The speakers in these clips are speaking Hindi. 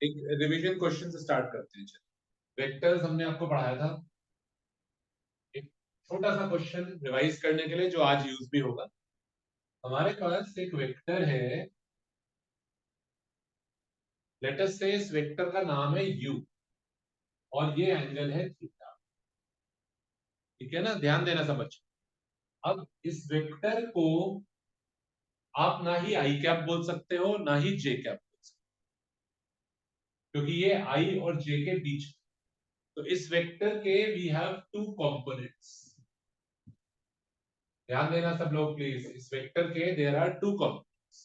एक रिवीजन क्वेश्चन से स्टार्ट करते हैं। वेक्टर्स हमने आपको पढ़ाया था, एक छोटा सा क्वेश्चन रिवाइज करने के लिए जो आज यूज भी होगा। हमारे पास एक वेक्टर है, लेट अस से इस वेक्टर का नाम है u और ये एंगल है थीटा। ठीक है ना, ध्यान देना सब बच्चे। अब इस वेक्टर को आप ना ही आई कैप बोल सकते हो ना ही जे कैप बोल सकते हो, क्योंकि ये आई और जे के बीच। तो इस वेक्टर के वी हैव टू कंपोनेंट्स। ध्यान देना सब लोग प्लीज, इस वेक्टर के देयर आर टू कंपोनेंट्स।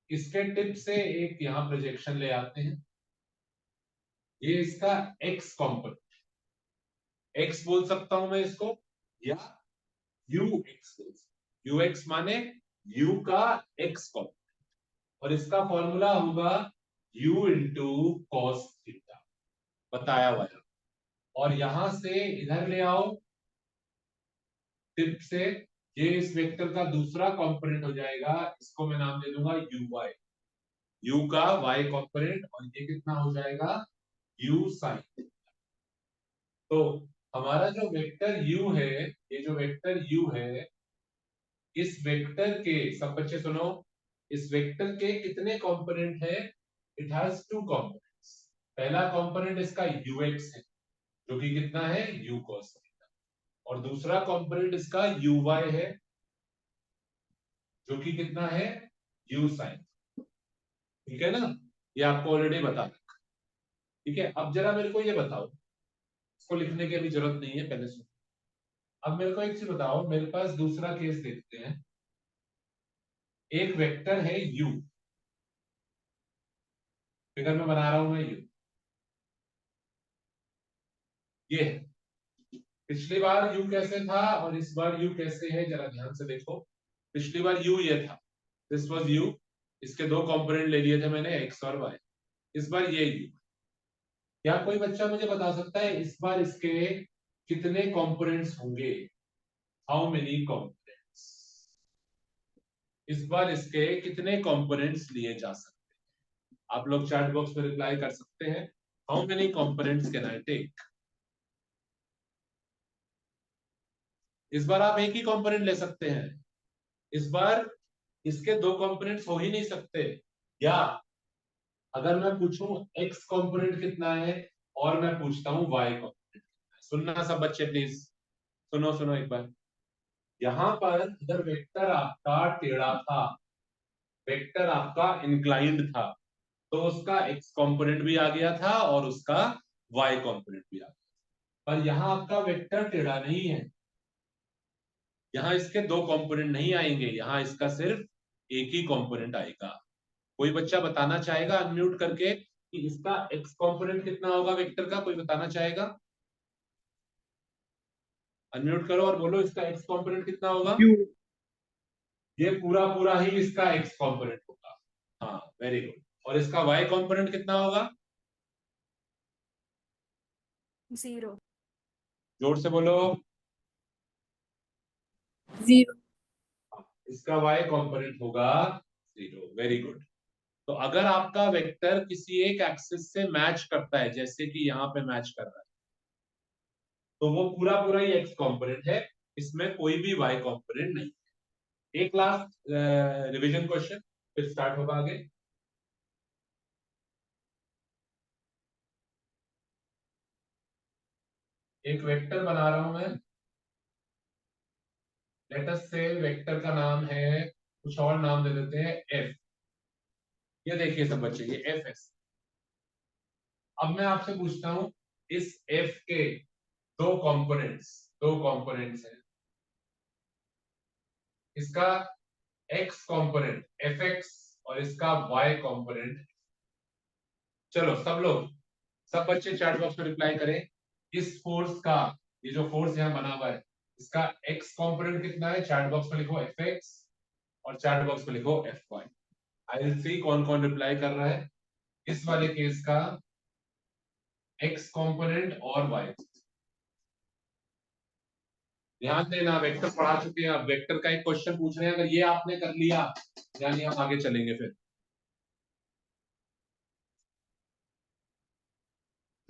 इसके टिप से एक यहां प्रोजेक्शन ले आते हैं, ये इसका x कंपोनेंट, x बोल सकता हूं मैं इसको, या ux बोल सकता हूं। ux माने u का x कंपोनेंट और इसका फॉर्मूला होगा u इंटू कॉस थीटा, बताया हुआ है। और यहां से इधर ले आओ टिप से, ये इस वेक्टर का दूसरा कंपोनेंट हो जाएगा, इसको मैं नाम दे दूंगा uy, u का y कंपोनेंट, और ये कितना हो जाएगा u sin। तो हमारा जो वेक्टर u है, ये जो वेक्टर u है, इस वेक्टर के, सब बच्चे सुनो, इस वेक्टर के कितने कंपोनेंट है? It has two components. पहला कंपोनेंट इसका ux है जो कि कितना है u cos थीटा, और दूसरा कंपोनेंट इसका uy है जो कि कितना है u sin। ठीक है ना, ये आपको ऑलरेडी बता रखा। ठीक है, अब जरा मेरे को ये बताओ, इसको लिखने की अभी जरूरत नहीं है, पहले सुनो। अब मेरे को एक चीज बताओ, मेरे पास दूसरा केस देखते हैं। एक वेक्टर है u, फिगर में बना रहा हूं मैं u, ये है। पिछली बार u कैसे था और इस बार u कैसे है, जरा ध्यान से देखो। पिछली बार u ये था, दिस वाज u, इसके दो कंपोनेंट ले लिए थे मैंने x और y। इस बार ये u। क्या कोई बच्चा मुझे बता सकता है इस बार इसके कितने कंपोनेंट्स होंगे? How many components? इस बार इसके कितने कंपोनेंट्स लिए जा सकते हैं? आप लोग चैट बॉक्स में रिप्लाई कर सकते हैं, how many components can I take. इस बार आप एक ही कंपोनेंट ले सकते हैं, इस बार इसके दो कंपोनेंट्स हो ही नहीं सकते। या अगर मैं पूछूं x कंपोनेंट कितना है और मैं पूछता हूं y कंपोनेंट कितना है, सुनना सब बच्चे प्लीज, सुनो सुनो एक बार। यहां पर अगर वेक्टर आपका टेढ़ा था, वेक्टर आपका इंक्लाइंड था, तो उसका x कंपोनेंट भी आ गया था और उसका y कंपोनेंट भी आ गया। पर यहां आपका वेक्टर टेढ़ा नहीं है, यहां इसके दो कंपोनेंट नहीं आएंगे, यहां इसका सिर्फ एक ही कंपोनेंट आएगा। कोई बच्चा बताना चाहेगा अनम्यूट करके कि इसका x कंपोनेंट कितना होगा वेक्टर का? कोई बताना चाहेगा? अनम्यूट करो और बोलो इसका x कंपोनेंट कितना होगा। ये पूरा पूरा ही इसका x कंपोनेंट होगा। हाँ वेरी गुड। और इसका y कंपोनेंट कितना होगा? 0। जोर से बोलो। 0। इसका y कंपोनेंट होगा 0। Very good. तो अगर आपका वेक्टर किसी एक एक्सिस से मैच करता है, जैसे कि यहाँ पे मैच कर रहा है, तो वो पूरा पूरा ही x कंपोनेंट है, इसमें कोई भी y कंपोनेंट नहीं। एक लास्ट रिवीजन क्वेश्चन, फिर स्टार्ट होगा आगे। एक वेक्टर बना रहा हूं मैं, लेट अस से वेक्टर का नाम है, कुछ और नाम दे देते हैं f। ये देखिए सब बच्चे, ये f है। अब मैं आपसे पूछता हूं, इस f के दो कंपोनेंट्स हैं। इसका x कंपोनेंट fx और इसका y कंपोनेंट। चलो सब लोग, सब बच्चे चैट बॉक्स में रिप्लाई करें। इस फोर्स का, ये जो फोर्स यहां बना हुआ है, इसका x कंपोनेंट कितना है? चैट बॉक्स में लिखो fx और चैट बॉक्स में लिखो fy। आई विल सी कौन कौन रिप्लाई कर रहा है। इस वाले केस का x कंपोनेंट और y। ध्यान देना, वेक्टर पढ़ा चुके हैं, अब वेक्टर का एक क्वेश्चन पूछ रहे हैं, अगर ये आपने कर लिया यानी हम आगे चलेंगे। फिर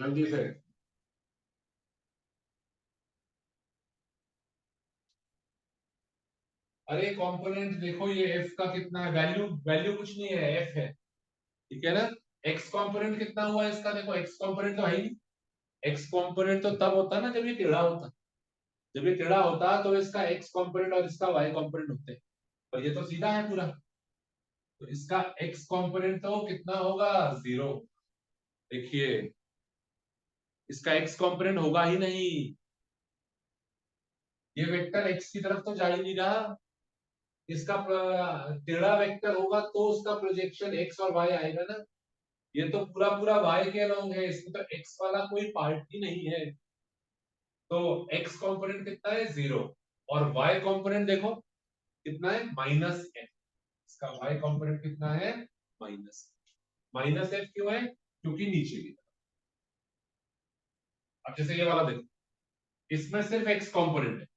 जल्दी से। अरे कंपोनेंट देखो, ये एफ का कितना है, वैल्यू वैल्यू कुछ नहीं है, एफ है, ठीक है ना। एक्स कंपोनेंट कितना हुआ इसका, देखो एक्स कंपोनेंट तो है ही नहीं। एक्स कंपोनेंट तो तब होता ना जब ये टेढ़ा होता, जब ये टेढ़ा होता तो इसका एक्स कंपोनेंट और इसका वाई कंपोनेंट होते, और ये तो सीधा है पूरा, तो इसका एक्स कंपोनेंट तो कितना होगा, 0। देखिए इसका एक्स कंपोनेंट होगा ही नहीं, ये वेक्टर एक्स की तरफ तो जा ही नहीं रहा, इसका टेढ़ा वेक्टर होगा तो उसका प्रोजेक्शन एक्स और वाई आएगा ना, ये तो पूरा पूरा वाई के अलोंग है, इसमें तो एक्स वाला कोई पार्ट ही नहीं है, तो एक्स कंपोनेंट कितना है, 0। और वाई कंपोनेंट देखो कितना है, -f, इसका वाई कंपोनेंट कितना है, माइनस माइनस एफ क्यों है, क्योंकि नीचे की तरफ। अब जैसे ये वाला देखो, इसमें सिर्फ एक्स कंपोनेंट है,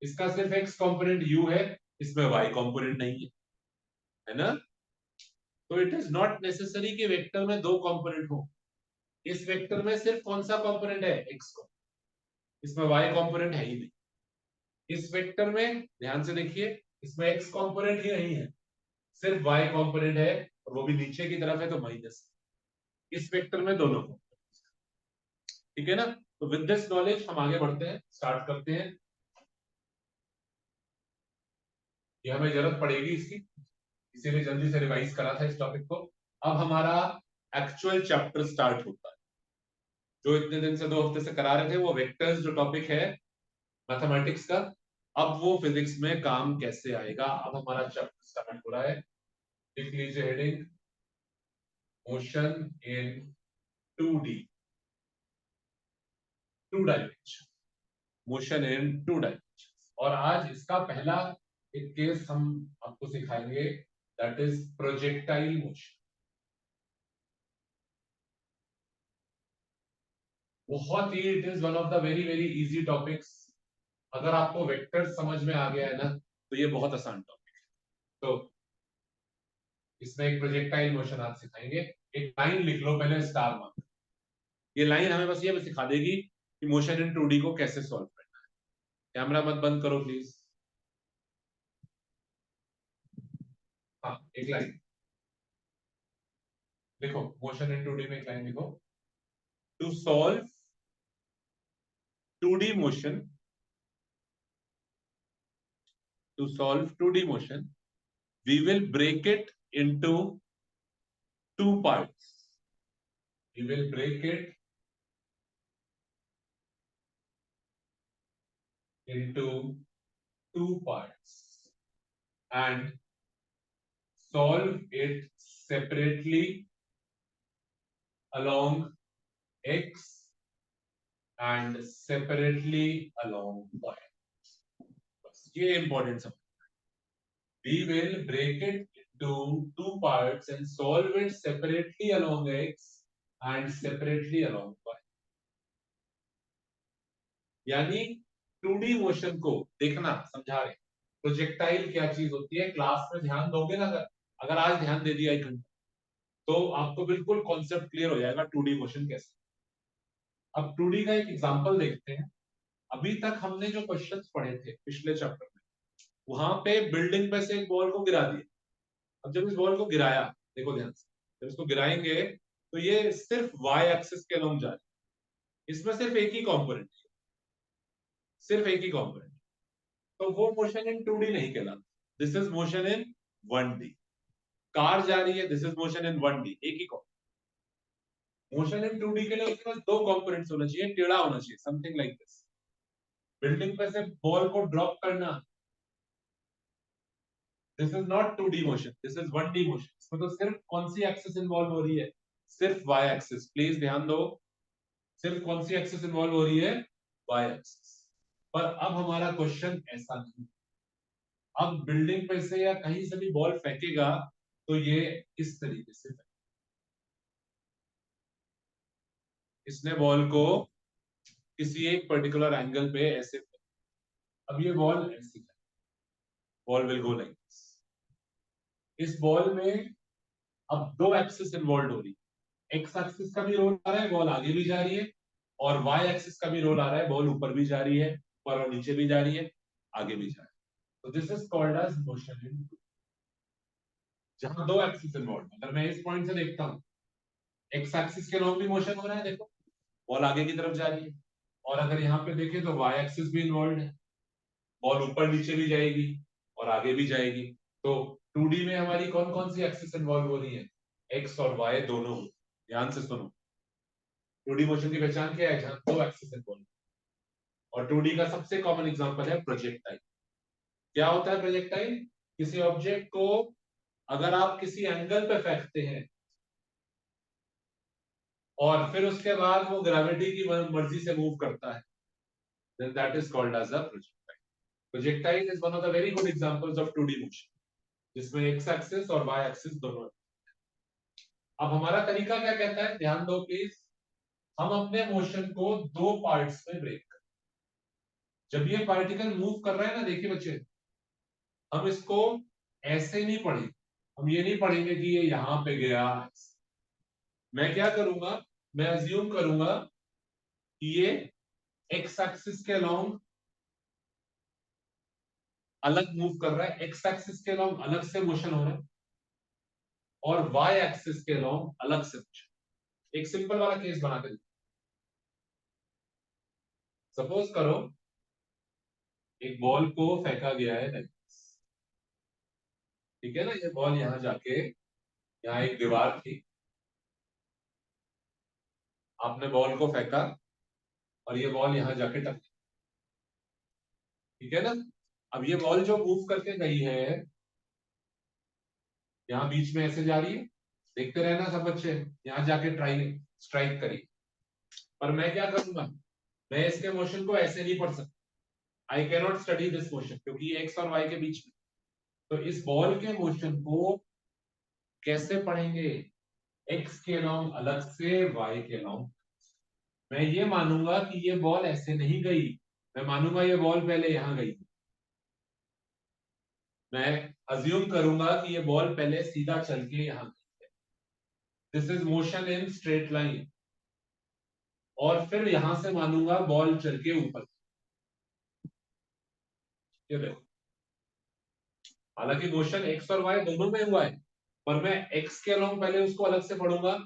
इसका सिर्फ एक्स कंपोनेंट u है, इसमें y कंपोनेंट नहीं है ना, तो इट इज नॉट नेसेसरी कि वेक्टर में दो कंपोनेंट हो, इस वेक्टर में सिर्फ कौन सा कंपोनेंट है, x को, इसमें y कंपोनेंट है ही नहीं। इस वेक्टर में ध्यान से देखिए, इसमें x कंपोनेंट ही नहीं है, सिर्फ y कंपोनेंट है, और वो भी नीचे की तरफ है तो माइनस, इस वेक्टर में दोनों को, ठीक है ना। तो विद दिस नॉलेज हम आगे बढ़ते हैं, स्टार्ट करते हैं, ये हमें जरूरत पड़ेगी इसकी, इसीलिए जल्दी से रिवाइज करा था इस टॉपिक को। अब हमारा एक्चुअल चैप्टर स्टार्ट होता है, जो इतने दिन से 2 हफ्ते से करा रहे थे, वो वेक्टर्स जो टॉपिक है मैथमेटिक्स का, अब वो फिजिक्स में काम कैसे आएगा, अब हमारा चैप्टर स्टार्ट हो रहा है। लिख लीजिए heading, motion in 2D, 2 dimension, motion in 2 dimension. और आज इसका पहला एक केस हम आपको सिखाएंगे, दैट इज प्रोजेक्टाइल मोशन। बहुत ही, it is one of the very very easy topics, अगर आपको वेक्टर समझ में आ गया है ना, तो ये बहुत आसान टॉपिक है। तो इसमें एक प्रोजेक्टाइल मोशन आप सिखाएंगे, एक लाइन लिख लो पहले, स्टार मार्क, ये लाइन हमें बस ये सिखा देगी कि मोशन इन 2D को कैसे सॉल्व करना है। कैमरा मत बंद करो प्लीज। हाँ, एक लाइन लिखो, मोशन इन 2D में एक लाइन लिखो, to solve 2D motion, to solve 2D motion, we will break it into two parts. We will break it into two parts and solve it separately along x and separately along y. ये important समझ। We will break it into two parts and solve it separately along x and separately along y. यानी 2D मोशन को देखना, समझा रहे, प्रोजेक्टाइल क्या चीज होती है, क्लास में ध्यान दोगे ना, अगर अगर आज ध्यान दे दिया 1 घंटा, तो आपको बिल्कुल कॉन्सेप्ट क्लियर हो जाएगा 2D मोशन कैसे। अब 2D का एक एग्जांपल देखते हैं। अभी तक हमने जो क्वेश्चंस पढ़े थे पिछले चैप्टर में, वहां पे बिल्डिंग पे से एक बॉल को गिरा दिया। अब जब इस बॉल को गिराया, देखो ध्यान से, जब इसको गिराएंगे तो ये सिर्फ वाई एक्सिस के अलॉन्ग जा रही है, इसमें सिर्फ एक ही कंपोनेंट है, सिर्फ एक ही कंपोनेंट, तो वो मोशन इन 2D नहीं कहलाता, this is motion in 1D। Car जा रही है, this is motion in 1D, एक ही कंपोनेंट। मोशन इन 2D के लिए उसके पास दो कंपोनेंट्स होना चाहिए, टेढ़ा होना चाहिए, समथिंग लाइक दिस। बिल्डिंग पे से बॉल को ड्रॉप करना, this is not 2D motion, this is 1D motion. इसमें तो सिर्फ कौन सी एक्सिस इन्वॉल्व हो रही है, सिर्फ वाई एक्सिस, प्लीज ध्यान दो, सिर्फ कौन सी एक्सिस इन्वॉल्व हो रही है, वाई एक्सिस। पर अब हमारा क्वेश्चन ऐसा नहीं, अब बिल्डिंग पे से या कहीं से भी बॉल फेंकेगा तो ये इस तरीके से फेंकेगा। इसने बॉल को किसी एक पर्टिकुलर एंगल पे ऐसे, अब ये बॉल ऐसी, ball will go like this. इस बॉल में अब दो एक्सिस इन्वॉल्व हो रही, एक्स एक्सिस का भी रोल आ रहा है, बॉल आगे भी जा रही है, और वाई एक्सिस का भी रोल आ रहा है, बॉल ऊपर भी जा रही है, ऊपर और नीचे भी जा रही है, आगे भी जा रही है। तो this is called as motion in, जहां दो एक्सिस इन्वॉल्व। अगर मैं इस पॉइंट से देखता हूं, एक्स एक्सिस के लॉन्ग भी मोशन हो रहा है, देखो बॉल आगे की तरफ जा रही है, और अगर यहाँ पे देखें तो वाई एक्सिस भी इन्वॉल्व है, बॉल ऊपर नीचे भी जाएगी और आगे भी जाएगी। तो 2D में हमारी कौन कौन सी एक्सिस इन्वॉल्व हो रही है, एक्स और वाई दोनों। ध्यान से सुनो, 2D मोशन की पहचान क्या है, जहां दो एक्सिस इन्वॉल्व। और 2D का सबसे कॉमन एग्जांपल है प्रोजेक्टाइल। क्या होता है प्रोजेक्टाइल, किसी ऑब्जेक्ट को अगर आप किसी एंगल पे फेंकते हैं और फिर उसके बाद वो ग्रेविटी की मर्जी से मूव करता है, then that is called as a projectile. Projectile is one of the very good examples of 2D motion, जिसमें x axis और y axis दोनों है। अब हमारा तरीका क्या कहता है, ध्यान दो प्लीज। हम अपने मोशन को दो पार्ट्स में ब्रेक करें। जब ये पार्टिकल मूव कर रहा है ना, देखिए बच्चे, हम इसको ऐसे नहीं पढ़ेंगे, हम ये नहीं पढ़ेंगे कि ये यहां पे गया। मैं क्या करूंगा, मैं अज्यूम करूंगा कि ये एक्स एक्सिस के अलोंग अलग मूव कर रहा है, एक्स एक्सिस के अलोंग अलग से मोशन हो रहा है, और वाई एक्सिस के अलोंग अलग से मोशन। एक सिंपल वाला केस बनाते हैं। सपोज करो एक बॉल को फेंका गया है, ठीक है ना, ये बॉल यहां जाके, यहाँ एक दीवार थी, आपने बॉल को फेंका और ये बॉल यहां जाके टकरी, ठीक है ना। अब ये बॉल जो मूव करके गई है, यहाँ बीच में ऐसे जा रही है, देखते रहना सब बच्चे, यहाँ जाके ट्राई स्ट्राइक करी। पर मैं क्या करूंगा, मैं इसके मोशन को ऐसे नहीं पढ़ सकता, I cannot study this motion, क्योंकि एक्स और वाई के बीच में। तो इस बॉल के मोशन को कैसे पढ़ेंगे, एक्स के अलोंग अलग से, वाई के अलोंग। मैं ये मानूंगा कि ये बॉल ऐसे नहीं गई, मैं मानूंगा ये बॉल पहले यहां गई। मैं अज्यूम करूंगा कि ये बॉल पहले सीधा चल के यहां गई है, this is motion in straight line. और फिर यहां से मानूंगा बॉल चल के ऊपर, ये देखो, हालांकि मोशन एक्स और वाई दोनों में हुआ है, पर मैं एक्स के अलोंग पहले उसको अलग से पढ़ूंगा,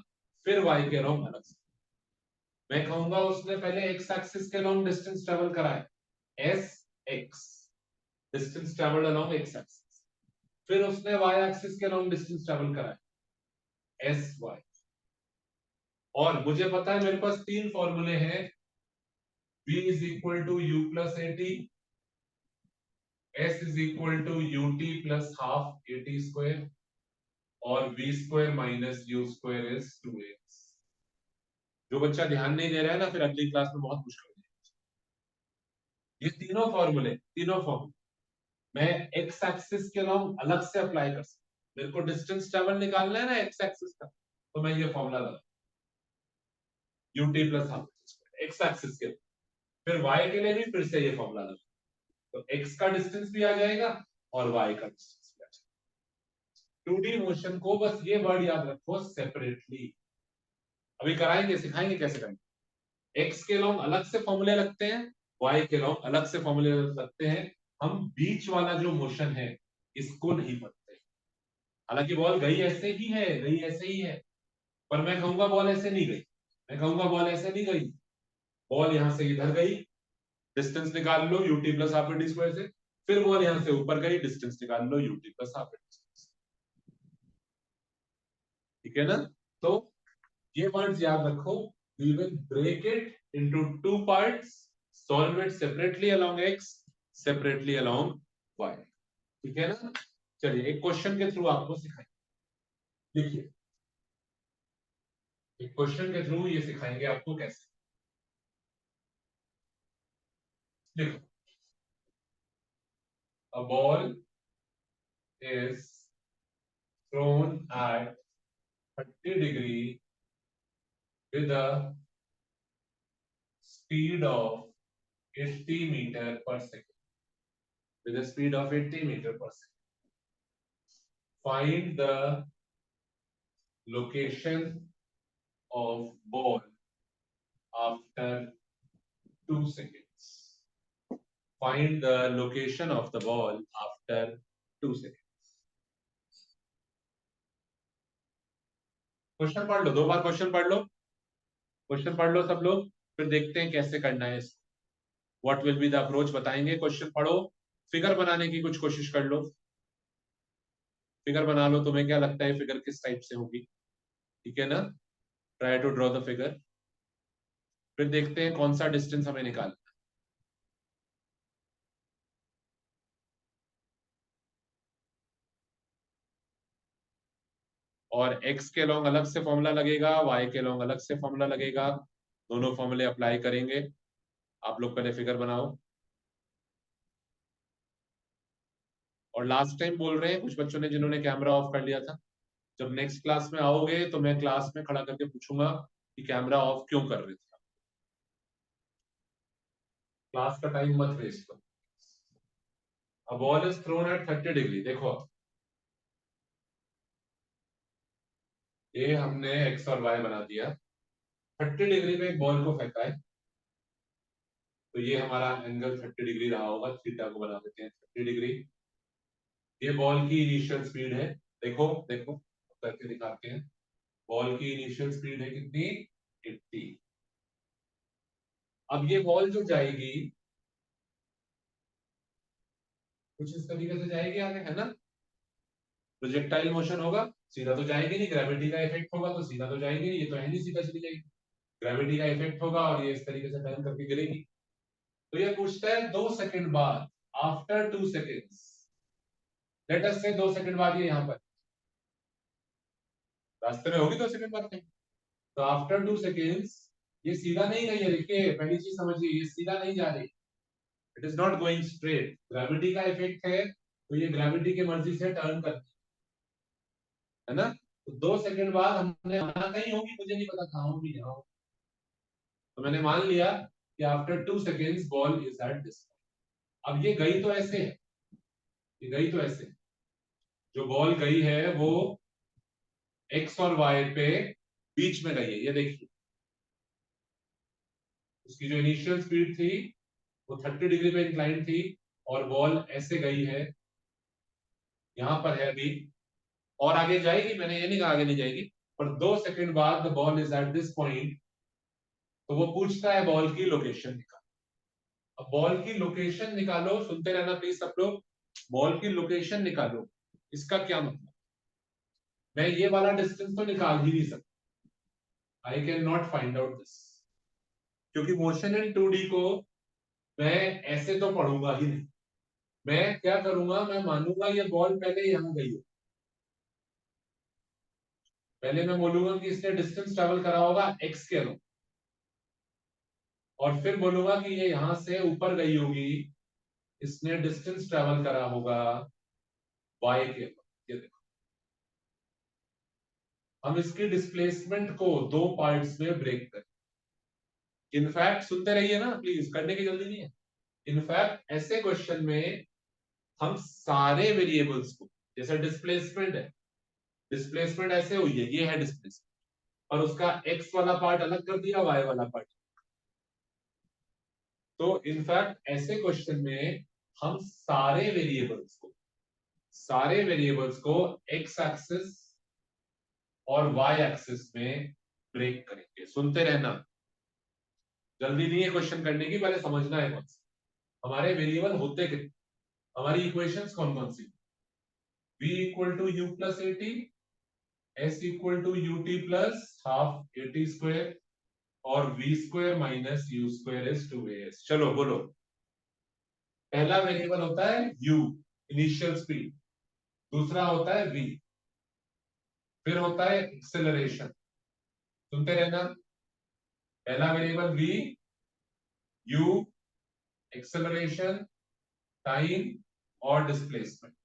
फिर वाई के अलोंग अलग से। मैं कहूंगा उसने पहले एक्स एक्सिस के अलोंग डिस्टेंस ट्रेवल करा है, S x, distance travelled along x axis. फिर उसने वाई एक्सिस के अलोंग डिस्टेंस ट्रेवल करा है, एस वाई। और मुझे पता है मेरे पास तीन फॉर्मूले हैं, v is equal to u plus a t, s is equal to u t plus half a t square, और v square minus u square is 2x। जो बच्चा ध्यान नहीं दे रहा है ना, फिर अगली क्लास में बहुत मुश्किल हो जाएगी। ये तीनों फॉर्मूले, तीनों फॉर्मूले मैं एक्स एक्सिस के अलोंग अलग से अप्लाई कर सकता। मेरे को डिस्टेंस ट्रेवल निकालना है ना एक्स एक्सिस का, तो मैं ये फॉर्मूला लगा, you t plus half x axis के। फिर वाई के लिए भी फिर से ये फॉर्मूला लगा, तो एक्स का डिस्टेंस भी आ जाएगा और वाई का डिस्टेंस भी आ जाएगा। 2D मोशन को बस ये वर्ड याद रखो, सेपरेटली। अभी कराएंगे, सिखाएंगे कैसे करेंगे। एक्स के लॉन्ग अलग से फॉर्मूले लगते हैं, वाई के लॉन्ग अलग से फॉर्मूले लगते हैं। हम बीच वाला जो मोशन है इसको नहीं पढ़ते। हालांकि बॉल गई ऐसे ही है, गई ऐसे ही है, पर मैं कहूंगा बॉल ऐसे नहीं गई, मैं कहूंगा बॉल ऐसे नहीं गई, बॉल यहां से इधर गई, डिस्टेंस निकाल लो u t plus half a t square से। फिर बॉल यहां से ऊपर गई, डिस्टेंस निकाल लो u t plus half a t square. ठीक है ना। तो ये वर्ड्स याद रखो, we will break it into two parts, solve it separately along x, separately along y। ठीक है ना। चलिए एक क्वेश्चन के थ्रू आपको सिखाएंगे, देखिए एक क्वेश्चन के थ्रू ये सिखाएंगे आपको कैसे। देखो, a ball is thrown at 30 degree with a speed of 80 meter per second, with a speed of 80 meter per second. Find the location of ball after 2 seconds. Find the location of the ball after 2 seconds. Question पढ़ लो, 2 बार क्वेश्चन पढ़ लो, क्वेश्चन पढ़ लो सब लोग, फिर देखते हैं कैसे करना है इसको। What will be the approach बताएंगे। क्वेश्चन पढ़ो, फिगर बनाने की कुछ कोशिश कर लो, फिगर बना लो। तुम्हें क्या लगता है फिगर किस टाइप से होगी? ठीक है ना? Try to draw the figure, फिर देखते हैं कौन सा डिस्टेंस हमें निकालना। और x के लॉन्ग अलग से फॉर्मूला लगेगा, y के लॉन्ग अलग से फॉर्मूला लगेगा, दोनों फॉर्मूले अप्लाई करेंगे। आप लोग पहले फिगर बनाओ। और लास्ट टाइम बोल रहे हैं कुछ बच्चों ने जिन्होंने कैमरा ऑफ कर लिया था, जब नेक्स्ट क्लास में आओगे तो मैं क्लास में खड़ा करके पूछूंगा कि कैमरा ऑफ क्यों कर रहे थे। क्लास का टाइम मत वेस्ट करो। A ball is thrown at 30 degree. देखो ये हमने x और y बना दिया, 30 डिग्री पे एक बॉल को फेंका है, तो ये हमारा एंगल 30 डिग्री रहा होगा। थीटा को बना देते हैं 30 डिग्री। ये बॉल की इनिशियल स्पीड है, देखो देखो करके दिखाते हैं। बॉल की इनिशियल स्पीड है कितनी? 80। अब ये बॉल जो जाएगी कुछ इस तरीके से जाएगी आगे, है ना? प्रोजेक्टाइल मोशन होगा, सीधा तो जाएगी नहीं, ग्रेविटी का इफेक्ट होगा तो सीधा तो जाएगी नहीं, ये तो है नहीं सीधा चली जाएगी। ग्रेविटी का इफेक्ट होगा और ये इस तरीके से टर्न करके गिरेगी। तो ये पूछता है 2 सेकंड बाद, आफ्टर 2 सेकंड्स, लेट अस से 2 सेकंड बाद ये यहाँ पर रास्ते में होगी 2 सेकंड बाद कहीं, तो आफ्टर 2 सेकंड्स ये सीधा नहीं गई है। देखिए पहली चीज समझिए, ये सीधा नहीं जा रही, it is not going straight. Gravity का इफेक्ट है तो ये ग्रेविटी की मर्जी से टर्न करती है ना। तो 2 सेकंड बाद हमने आना कहीं होगी, मुझे नहीं पता कहाँ होगी, यहाँ होगी। तो मैंने मान लिया कि after 2 seconds ball is at this. अब ये गई तो ऐसे है, ये गई तो ऐसे, जो बॉल गई है वो एक्स और वाई पे बीच में गई है। ये देखिए उसकी जो इनिशियल स्पीड थी वो 30 डिग्री पे इंक्लाइन थी, और बॉल ऐसे गई है, यहां पर है अभी, और आगे जाएगी। मैंने ये नहीं कहा आगे नहीं जाएगी, पर 2 सेकंड बाद the ball is at this point, तो वो पूछता है बॉल की लोकेशन निकालो। अब बॉल की लोकेशन निकालो, सुनते रहना प्लीज सब लोग, बॉल की लोकेशन निकालो। इसका क्या मतलब? मैं ये वाला डिस्टेंस तो निकाल ही नहीं सकता, I can not find out this, क्योंकि मोशन इन 2D को मैं ऐसे तो पढ़ूंगा ही नहीं। मैं क्या करूंगा, मैं मानूंगा ये बॉल पहले यहां गई हो, पहले मैं बोलूंगा कि इसने डिस्टेंस ट्रेवल करा होगा एक्स के अलॉन्ग, और फिर बोलूंगा कि ये यहां से ऊपर गई होगी, इसने डिस्टेंस ट्रेवल करा होगा वाई के अलॉन्ग। ये देखो हम इसकी डिस्प्लेसमेंट को 2 पार्ट्स में ब्रेक करें। इनफैक्ट सुनते रहिए ना प्लीज, करने की जल्दी नहीं है। इनफैक्ट ऐसे क्वेश्चन में हम सारे वेरिएबल्स को, जैसे डिस्प्लेसमेंट है, डिस्प्लेसमेंट ऐसे हुई है, ये है डिस्प्लेसमेंट, और उसका एक्स वाला पार्ट अलग कर दिया, वाई वाला पार्ट। तो इनफैक्ट ऐसे क्वेश्चन में हम सारे वेरिएबल्स को एक्स एक्सिस और वाई एक्सिस में ब्रेक करेंगे। सुनते रहना, जल्दी नहीं है क्वेश्चन करने की, पहले समझना है कौन सा हमारे वेरिएबल होते कितने, हमारी इक्वेशंस कौन कौन सी। v equal to u plus a t, s equal to u t plus half a t square, और v square minus u square is 2as। चलो बोलो। पहला वेरिएबल होता है u, इनिशियल स्पीड। दूसरा होता है v, फिर होता है एक्सेलरेशन। सुनते रहना, पहला variable v, u, acceleration, time और डिस्प्लेसमेंट।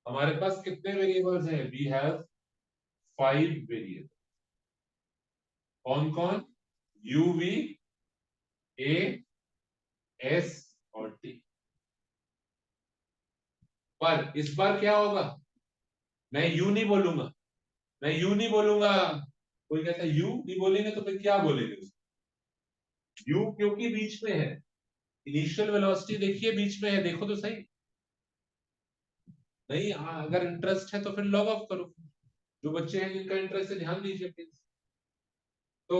हमारे पास कितने वेरिएबल्स हैं? We have 5 variable. कौन कौन? u, v, a, s और t। पर इस बार क्या होगा, मैं यू नहीं बोलूंगा, मैं यू नहीं बोलूंगा, कोई कहता है यू नहीं बोलेंगे तो फिर क्या बोलेंगे? यू क्योंकि बीच में है, इनिशियल वेलोसिटी देखिए बीच में है, देखो तो सही। नहीं अगर इंटरेस्ट है तो फिर लॉग ऑफ करो। जो बच्चे हैं जिनका इंटरेस्ट है ध्यान दीजिए प्लीज। तो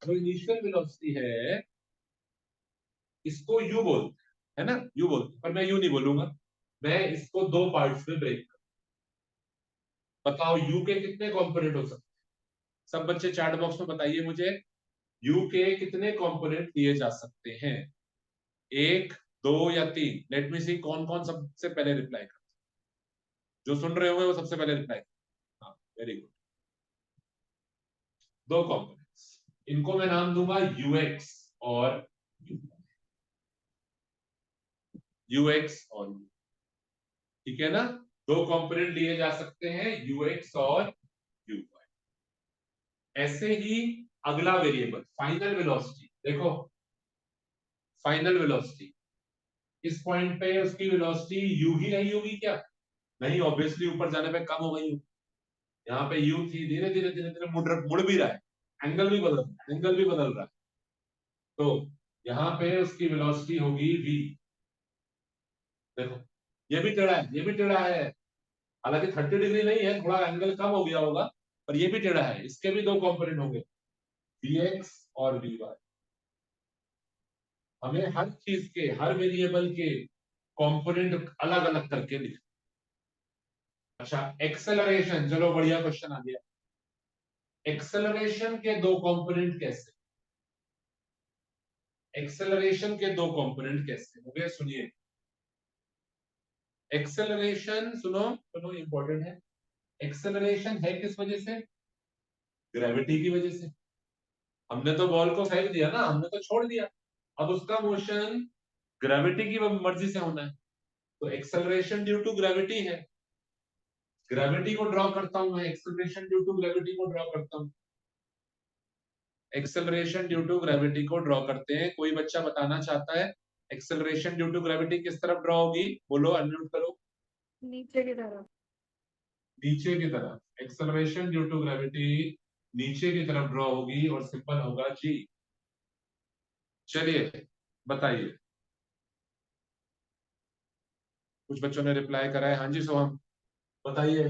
जो इनिशियल वेलोसिटी है इसको यू बोलते हैं, है ना, यू बोलते हैं, पर मैं यू नहीं बोलूंगा, मैं इसको दो पार्ट्स में ब्रेक। बताओ यू के कितने कंपोनेंट हो सकते हैं? सब बच्चे चैट बॉक्स में बताइए मुझे, यू के कितने कंपोनेंट दिए जा सकते हैं? एक, दो या तीन? लेट मी सी कौन कौन सबसे पहले रिप्लाई कर, जो सुन रहे होंगे वो सबसे पहले रिप्लाई। हाँ वेरी गुड, दो कंपोनेंट्स, इनको मैं नाम दूंगा यूएक्स और यूएक्स और ठीक है ना, दो कंपोनेंट लिए जा सकते हैं यूएक्स और यूवाई। ऐसे ही अगला वेरिएबल फाइनल वेलोसिटी, देखो फाइनल वेलोसिटी, इस पॉइंट पे उसकी वेलोसिटी यू ही रही होगी क्या? नहीं, ऑब्वियसली ऊपर जाने पे कम हो गई। यहाँ पे यू थी, धीरे धीरे धीरे धीरे मुड़ भी रहा है, एंगल भी बदल रहा है, एंगल भी बदल रहा है, तो यहाँ पे उसकी वेलोसिटी होगी v। देखो ये भी टेढ़ा है, ये भी टेढ़ा है, हालांकि 30 डिग्री नहीं है, थोड़ा एंगल कम हो गया होगा, पर ये भी टेढ़ा है, इसके भी दो कंपोनेंट होंगे vx और vy। हमें हर चीज के, हर वेरिएबल के कंपोनेंट अलग अलग करके लिखना। अच्छा एक्सेलरेशन, चलो बढ़िया क्वेश्चन आ गया। एक्सेलरेशन के दो कंपोनेंट कैसे? एक्सेलरेशन के दो कंपोनेंट कैसे हो गए, सुनिए। एक्सेलरेशन सुनो सुनो, इंपॉर्टेंट है। एक्सेलरेशन है किस वजह से? ग्रेविटी की वजह से। हमने तो बॉल को फेंक दिया ना, हमने तो छोड़ दिया, अब उसका मोशन ग्रेविटी की मर्जी से होना है, तो एक्सेलरेशन ड्यू टू ग्रेविटी है। ग्रेविटी को ड्रॉ करता हूं मैं, एक्सेलरेशन ड्यू टू ग्रेविटी को ड्रॉ करता हूं, एक्सेलरेशन ड्यू टू ग्रेविटी को ड्रॉ करते हैं। कोई बच्चा बताना चाहता है एक्सेलरेशन ड्यू टू ग्रेविटी किस तरफ ड्रॉ होगी? बोलो, अनम्यूट करो। नीचे की तरफ। नीचे की तरफ, एक्सेलरेशन ड्यू टू ग्रेविटी नीचे की तरफ ड्रॉ होगी और सिंबल होगा जी। चलिए बताइए, कुछ बच्चों ने रिप्लाई करा है, हाँ जी सोहम बताइए,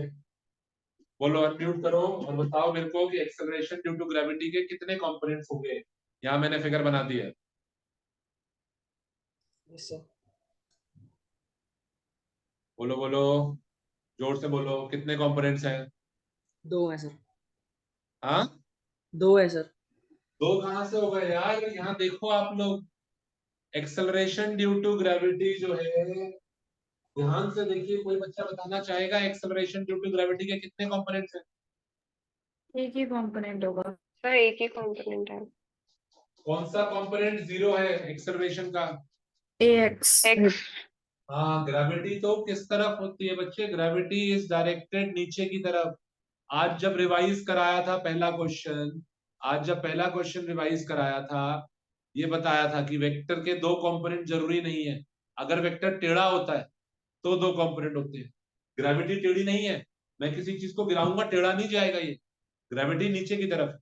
बोलो अनम्यूट करो और बताओ मेरे को कि एक्सेलरेशन ड्यू टू ग्रेविटी के कितने कंपोनेंट्स होंगे? यहाँ मैंने फिगर बना दी है। yes, sir. बोलो बोलो, जोर से बोलो, कितने कंपोनेंट्स हैं? दो है सर। हाँ, दो है सर। दो कहां से हो गए यार? यहाँ देखो आप लोग, एक्सेलरेशन ड्यू टू ग्रेविटी जो है, ध्यान से देखिए, कोई बच्चा बताना चाहेगा एक्सेलरेशन ड्यू टू ग्रेविटी के कितने कंपोनेंट्स हैं? एक ही कंपोनेंट होगा। सर एक ही कंपोनेंट है। कौन सा कंपोनेंट जीरो है एक्सेलरेशन का? एक्स। एक्स। हाँ, ग्रेविटी तो किस तरफ होती है बच्चे? ग्रेविटी इज डायरेक्टेड नीचे की तरफ। आज जब रिवाइज कराया था पहला क्वेश्चन, आज जब पहला क्वेश्चन रिवाइज कराया था, ये बताया था कि वेक्टर के दो कंपोनेंट जरूरी नहीं है, अगर वेक्टर टेढ़ा होता है तो दो कंपोनेंट होते हैं। ग्रेविटी टेढ़ी नहीं है, मैं किसी चीज को गिराऊंगा टेढ़ा नहीं जाएगा ये, ग्रेविटी नीचे की तरफ है,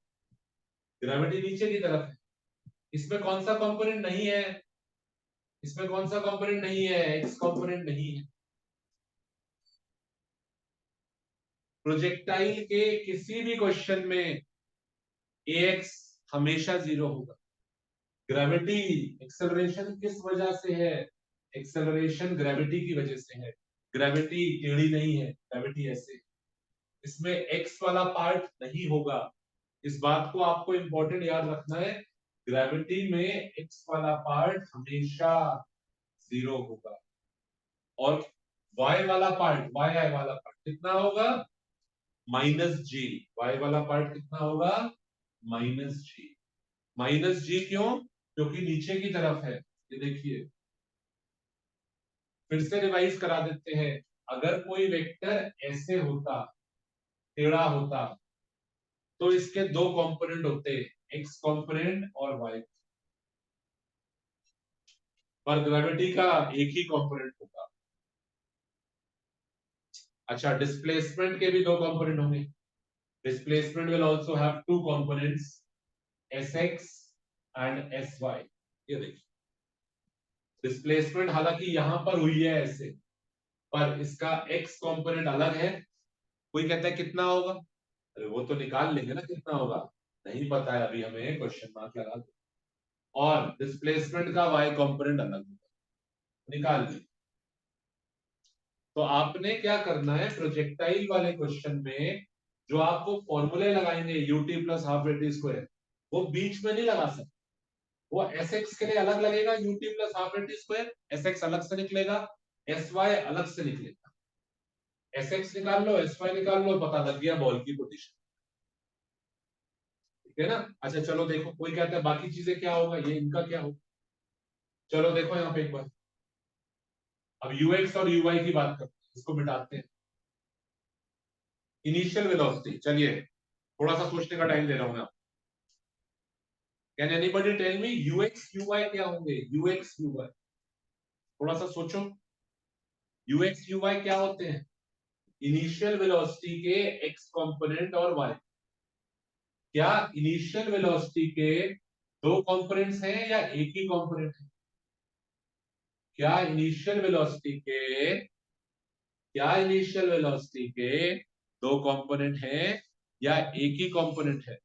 ग्रेविटी नीचे की तरफ है। इसमें कौन सा कंपोनेंट नहीं है? इसमें कौन सा कंपोनेंट नहीं है? एक्स कंपोनेंट नहीं है। प्रोजेक्टाइल के किसी भी क्वेश्चन में एक्स हमेशा जीरो होगा। ग्रेविटी, एक्सेलरेशन किस वजह से है? एक्सेलरेशन ग्रेविटी की वजह से है, ग्रेविटी टेढ़ी नहीं है, ग्रेविटी ऐसे, इसमें एक्स वाला पार्ट नहीं होगा। इस बात को आपको इंपॉर्टेंट याद रखना है, ग्रेविटी में एक्स वाला पार्ट हमेशा जीरो होगा, और वाई वाला पार्ट, वाई आई वाला पार्ट कितना होगा? माइनस जी। वाई वाला पार्ट कितना होगा? माइनस जी। माइनस जी क्यों? क्योंकि नीचे की तरफ है, ये देखिए, फिर से रिवाइज करा देते हैं। अगर कोई वेक्टर ऐसे होता, टेढ़ा होता, तो इसके दो कंपोनेंट होते, एक्स कंपोनेंट और वाई, पर ग्रेविटी का एक ही कंपोनेंट होगा। अच्छा डिस्प्लेसमेंट के भी दो कंपोनेंट होंगे, Displacement will also have two components, Sx and Sy. ये देखिए, डिस्प्लेसमेंट हालांकि यहां पर हुई है ऐसे, पर इसका x कंपोनेंट अलग है। कोई कहता है कितना होगा, अरे वो तो निकाल लेंगे ना कितना होगा, नहीं पता है अभी हमें, क्वेश्चन मार्क लगा दो। और डिस्प्लेसमेंट का y कंपोनेंट अलग होगा, निकाल लेंगे। तो आपने क्या करना है, प्रोजेक्टाइल वाले क्वेश्चन में जो आपको फॉर्मूले लगाएंगे ut plus half at square, वो बीच में नहीं लगा सकते। वो Sx के लिए अलग लगेगा ut plus half at square, Sx अलग से निकलेगा, Sy अलग से निकलेगा। Sx निकाल लो, Sy निकाल लो, पता लग गया बॉल की पोजीशन, ठीक है ना। अच्छा चलो देखो, कोई कहता है बाकी चीजें क्या होगा, ये इनका क्या होगा। चलो देखो यहाँ पे एक बार, अब ux और uy की बात करते हैं, इसको मिटाते हैं। इनिशियल वेलोसिटी, चलिए थोड़ा सा सोचने का टाइम दे रहा हूं मैं आपको। Can anybody tell me ux uy क्या होंगे, ux uy, थोड़ा सा सोचो, ux uy क्या होते हैं, इनिशियल वेलोसिटी के x कंपोनेंट और y। क्या इनिशियल वेलोसिटी के दो कंपोनेंट्स हैं या एक ही कंपोनेंट है, क्या इनिशियल वेलोसिटी के दो कंपोनेंट हैं या एक ही कंपोनेंट है,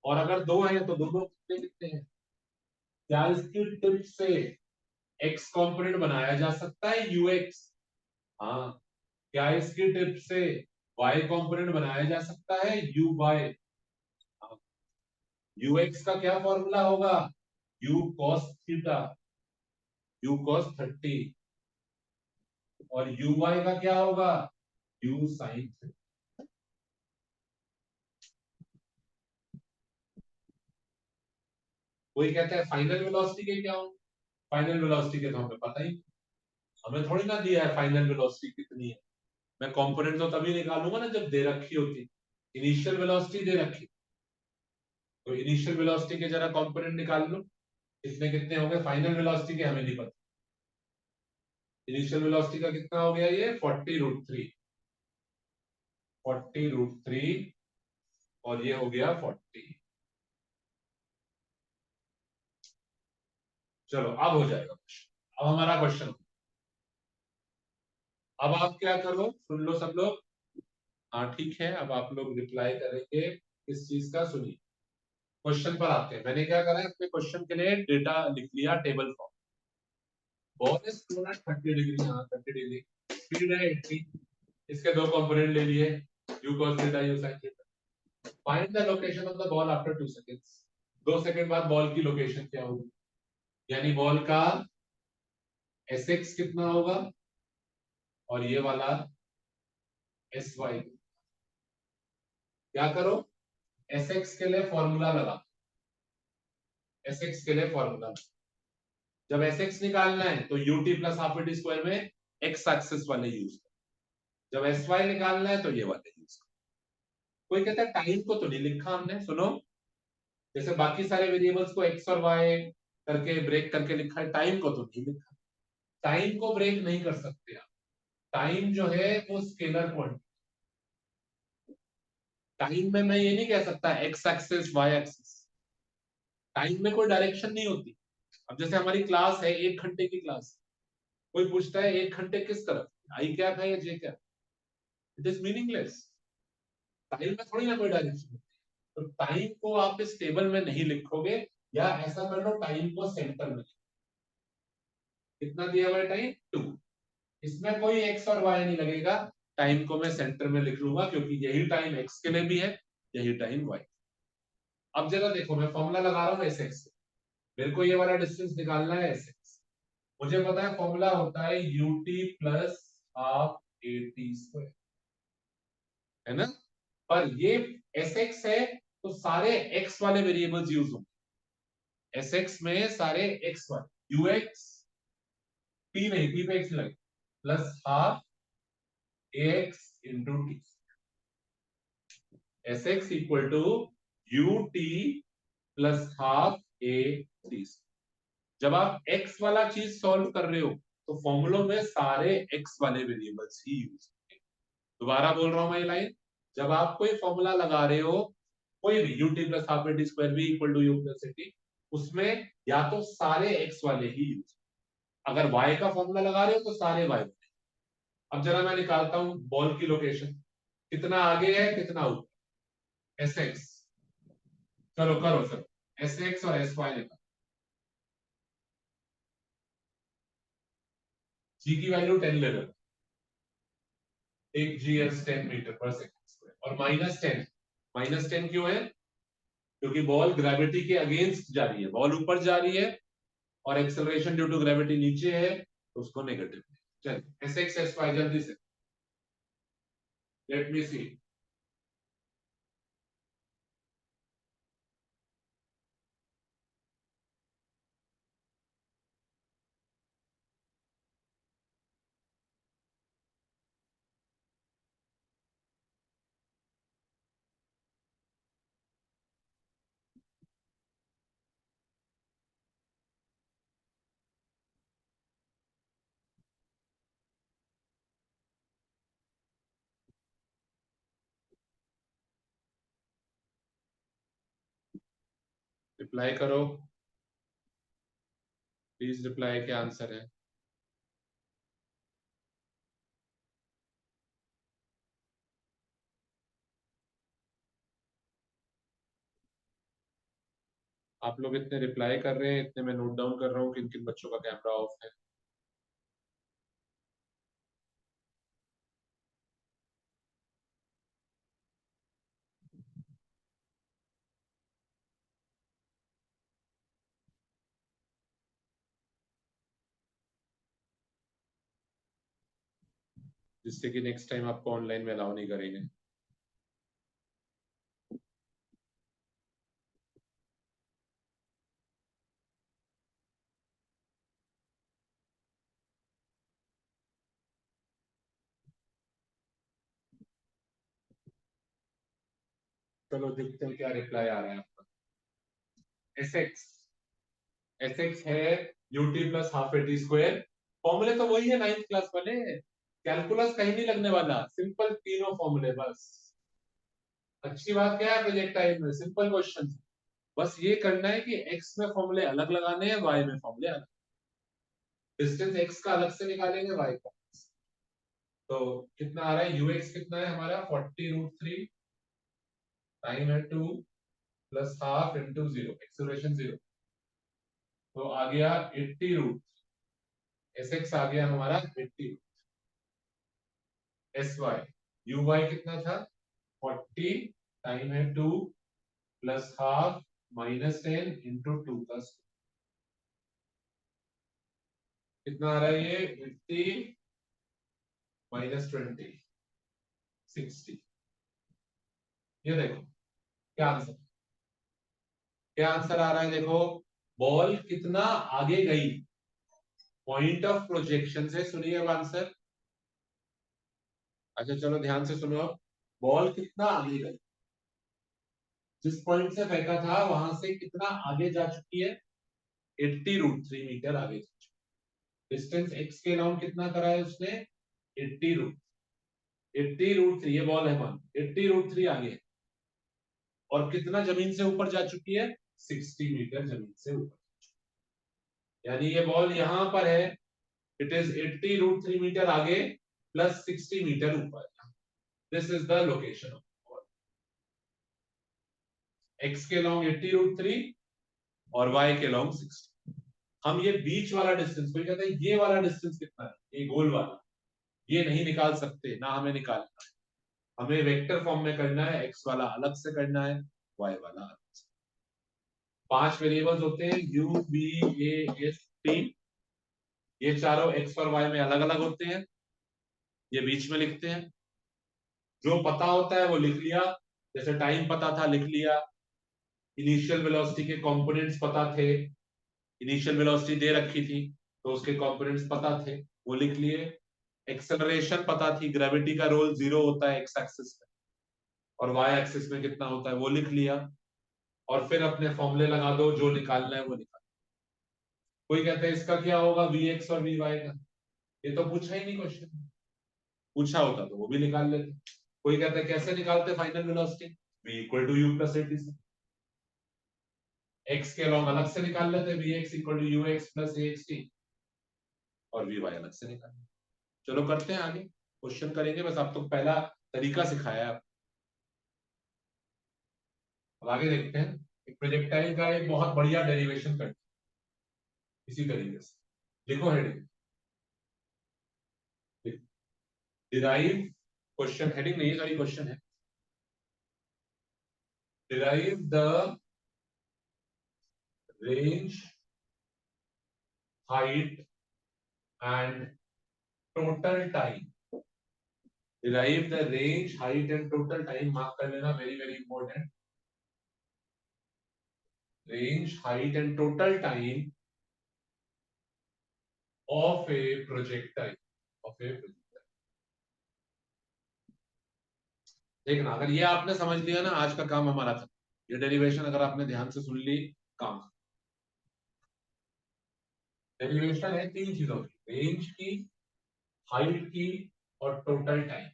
और अगर दो हैं तो दोनों कितने कितने हैं। क्या इसकी टिप से x कंपोनेंट बनाया जा सकता है ux, हाँ। क्या इसकी टिप से y कंपोनेंट बनाया जा सकता है uy, हाँ। ux का क्या फॉर्मूला होगा, u cos theta, u cos 30, और uy का क्या होगा, u sin 30। कोई कहता है फाइनल वेलोसिटी के क्या होंगे, फाइनल वेलोसिटी के तो हमें पता ही, हमें थोड़ी ना दिया है फाइनल वेलोसिटी कितनी है। मैं कंपोनेंट तो तभी निकालूंगा ना जब दे रखी होती, इनिशियल वेलोसिटी दे रखी, तो इनिशियल वेलोसिटी के जरा कंपोनेंट निकाल लो, कितने कितने हो गए, फाइनल वेलोसिटी के हमें नहीं पता। इनिशियल वेलोसिटी का कितना हो गया, ये 40√3, 40√3, और ये हो गया 40। चलो अब हो जाएगा क्वेश्चन, अब हमारा क्वेश्चन, अब आप क्या करो, सुन लो सब लोग, हाँ ठीक है, अब आप लोग रिप्लाई करेंगे इस चीज का, सुनिए। क्वेश्चन पर आते हैं, मैंने क्या करा है, अपने क्वेश्चन के लिए डेटा लिख लिया table form. Ball is thrown at 30 degree, हाँ 30 डिग्री, स्पीड है 80, इसके दो कंपोनेंट ले लिए, u cos theta u sin theta. Find the location of the ball after 2 seconds, 2 second बाद बॉल की लोकेशन क्या होगी, यानी बॉल का Sx कितना होगा और ये वाला Sy। क्या करो, Sx के लिए फॉर्मूला लगा, Sx के लिए फॉर्मूला, जब Sx निकालना है तो ut plus half at square में x एक्सिस वाले यूज करो, जब Sy निकालना है तो ये वाले यूज करो। कोई कहता है टाइम को तो नहीं लिखा हमने, सुनो, जैसे बाकी सारे वेरिएबल्स को x और y करके ब्रेक करके लिखा है, टाइम को तो नहीं लिखा। टाइम को ब्रेक नहीं कर सकते आप, टाइम जो है वो स्केलर क्वांटिटी, टाइम में मैं ये नहीं कह सकता x axis y axis, time में कोई डायरेक्शन नहीं होती। अब जैसे हमारी क्लास है 1 घंटे की क्लास, कोई पूछता है 1 घंटे किस तरफ, आई क्या है या जे क्या, इट इज मीनिंगलेस, टाइम में थोड़ी ना कोई डायरेक्शन होती है। तो टाइम को आप इस टेबल में नहीं लिखोगे, या ऐसा कर लो टाइम को सेंटर में, कितना दिया हुआ है टाइम 2, इसमें कोई x और y नहीं लगेगा, टाइम को मैं सेंटर में लिख लूंगा क्योंकि यही टाइम x के लिए भी है, यही टाइम y। अब जरा देखो, मैं फॉर्मूला लगा रहा हूँ Sx, मेरे को ये वाला डिस्टेंस निकालना है Sx, मुझे पता है फॉर्मूला होता है ut plus half at square, है ना। पर ये Sx है तो सारे x वाले वेरिएबल्स यूज होंगे, Sx में सारे x वाले, ux p नहीं, p पे x लगे, plus half ax into t, Sx equal to ut plus half a t. जब आप x वाला चीज सॉल्व कर रहे हो तो फॉर्मूलों में सारे x वाले वेरिएबल्स ही यूज होंगे। दोबारा बोल रहा हूं मैं ये लाइन, जब आप कोई फॉर्मूला लगा रहे हो, कोई भी ut plus half a t square v equal to u plus a t, उसमें या तो सारे x वाले ही यूज, अगर y का फॉर्मूला लगा रहे हो तो सारे y वाले। अब जरा मैं निकालता हूं बॉल की लोकेशन, कितना आगे है कितना ऊपर, एस एक्स, चलो करो सर, एस एक्स और एस वाई निकालो। जी की वैल्यू 10 ले लो, एक जी एस 10 मीटर पर सेकंड स्क्वायर, और -10, -10 क्यों है, क्योंकि बॉल ग्रेविटी के अगेंस्ट जा रही है, बॉल ऊपर जा रही है और एक्सेलरेशन ड्यू टू ग्रेविटी नीचे है, तो उसको नेगेटिव। चल एस एक्स एस वाई जल्दी से, लेट मी सी। रिप्लाई करो प्लीज, रिप्लाई क्या आंसर है। आप लोग इतने रिप्लाई कर रहे हैं, इतने मैं नोट डाउन कर रहा हूँ किन किन बच्चों का कैमरा ऑफ है। जिससे कि नेक्स्ट टाइम आपको ऑनलाइन में अलाउ नहीं करेंगे। चलो देखते हैं क्या रिप्लाई आ रहा है आपका। एस एक्स, एस एक्स है UT plus half a t square, फॉर्मूले तो वही है नाइन्थ क्लास वाले, कैलकुलस कहीं नहीं लगने वाला, सिंपल तीनों फॉर्मूले बस। अच्छी बात क्या है प्रोजेक्टाइल में, सिंपल क्वेश्चन, बस ये करना है कि x में फॉर्मूले अलग लगाने हैं, y में फॉर्मूले अलग, डिस्टेंस x का अलग से निकालेंगे y का। तो कितना आ रहा है, ux कितना है हमारा 40√3 टाइम है 2 प्लस हाफ इंटू 0, एक्सेलरेशन 0, तो आ गया 80√, sx आ गया हमारा 80, sy uy कितना था 40 टाइम है 2 प्लस हाफ -10 इंटू 2 प्लस, कितना आ रहा है ये 80 -20 60। ये देखो क्या आंसर, क्या आंसर आ रहा है देखो, बॉल कितना आगे गई पॉइंट ऑफ प्रोजेक्शन से, सुनिए अब आंसर। अच्छा चलो ध्यान से सुनो, बॉल कितना आगे गई, जिस पॉइंट से फेंका था वहां से कितना आगे जा चुकी है, 80√3 मीटर आगे जा चुकी है। डिस्टेंस x के अलाउंड कितना करा है उसने, 80√3, ये बॉल है मान 80√3 आगे है, और कितना जमीन से ऊपर जा चुकी है, 60 मीटर जमीन से ऊपर, यानी ये बॉल यहां पर है, इट इज 80√3 मीटर आगे प्लस 60 मीटर ऊपर, this is the location of ball, x के लॉन्ग 80√3 और y के लॉन्ग 60। हम ये बीच वाला डिस्टेंस, कोई कहता है ये वाला डिस्टेंस कितना है, ये गोल वाला, ये नहीं निकाल सकते ना, हमें निकालना है, हमें वेक्टर फॉर्म में करना है, x वाला अलग से करना है, y वाला अलग से। 5 वेरिएबल्स होते हैं u v a s t, ये चारों x और y में अलग अलग होते हैं, ये बीच में लिखते हैं, जो पता होता है वो लिख लिया, जैसे टाइम पता था लिख लिया, इनिशियल वेलोसिटी के कंपोनेंट्स पता थे, इनिशियल वेलोसिटी दे रखी थी तो उसके कंपोनेंट्स पता थे वो लिख लिए, एक्सेलरेशन पता थी, ग्रेविटी का रोल 0 होता है एक्स एक्सिस में और वाई एक्सिस में कितना होता है वो लिख लिया, और फिर अपने फॉर्मूले लगा दो, जो निकालना है वो निकाल। कोई कहता है इसका क्या होगा वी एक्स और वी वाई का, ये तो पूछा ही नहीं क्वेश्चन, पूछा होता तो वो भी निकाल लेते। कोई कहता है कैसे निकालते final velocity, v equal to u plus at से, x के अलॉन्ग अलग से निकाल लेते vx equal to ux plus axt, और vy अलग से निकाल। चलो करते हैं आगे, क्वेश्चन करेंगे, बस आप तो पहला तरीका सिखाया है। अब आगे देखते हैं, एक प्रोजेक्टाइल का एक बहुत बढ़िया डेरिवेशन करते हैं इसी तरीके से। लिखो हेडिंग, डिराइव, क्वेश्चन हेडिंग नहीं, सॉरी क्वेश्चन है, derive the range, height and total time, derive the range, height and total time, mark कर लेना, very very important, range, height and total time of a projectile, of a projectile। देखना, अगर ये आपने समझ लिया ना, आज का काम हमारा था। ये डेरिवेशन अगर आपने ध्यान से सुन ली, काम। डेरिवेशन है तीन चीजों की, रेंज की, हाइट की और टोटल टाइम।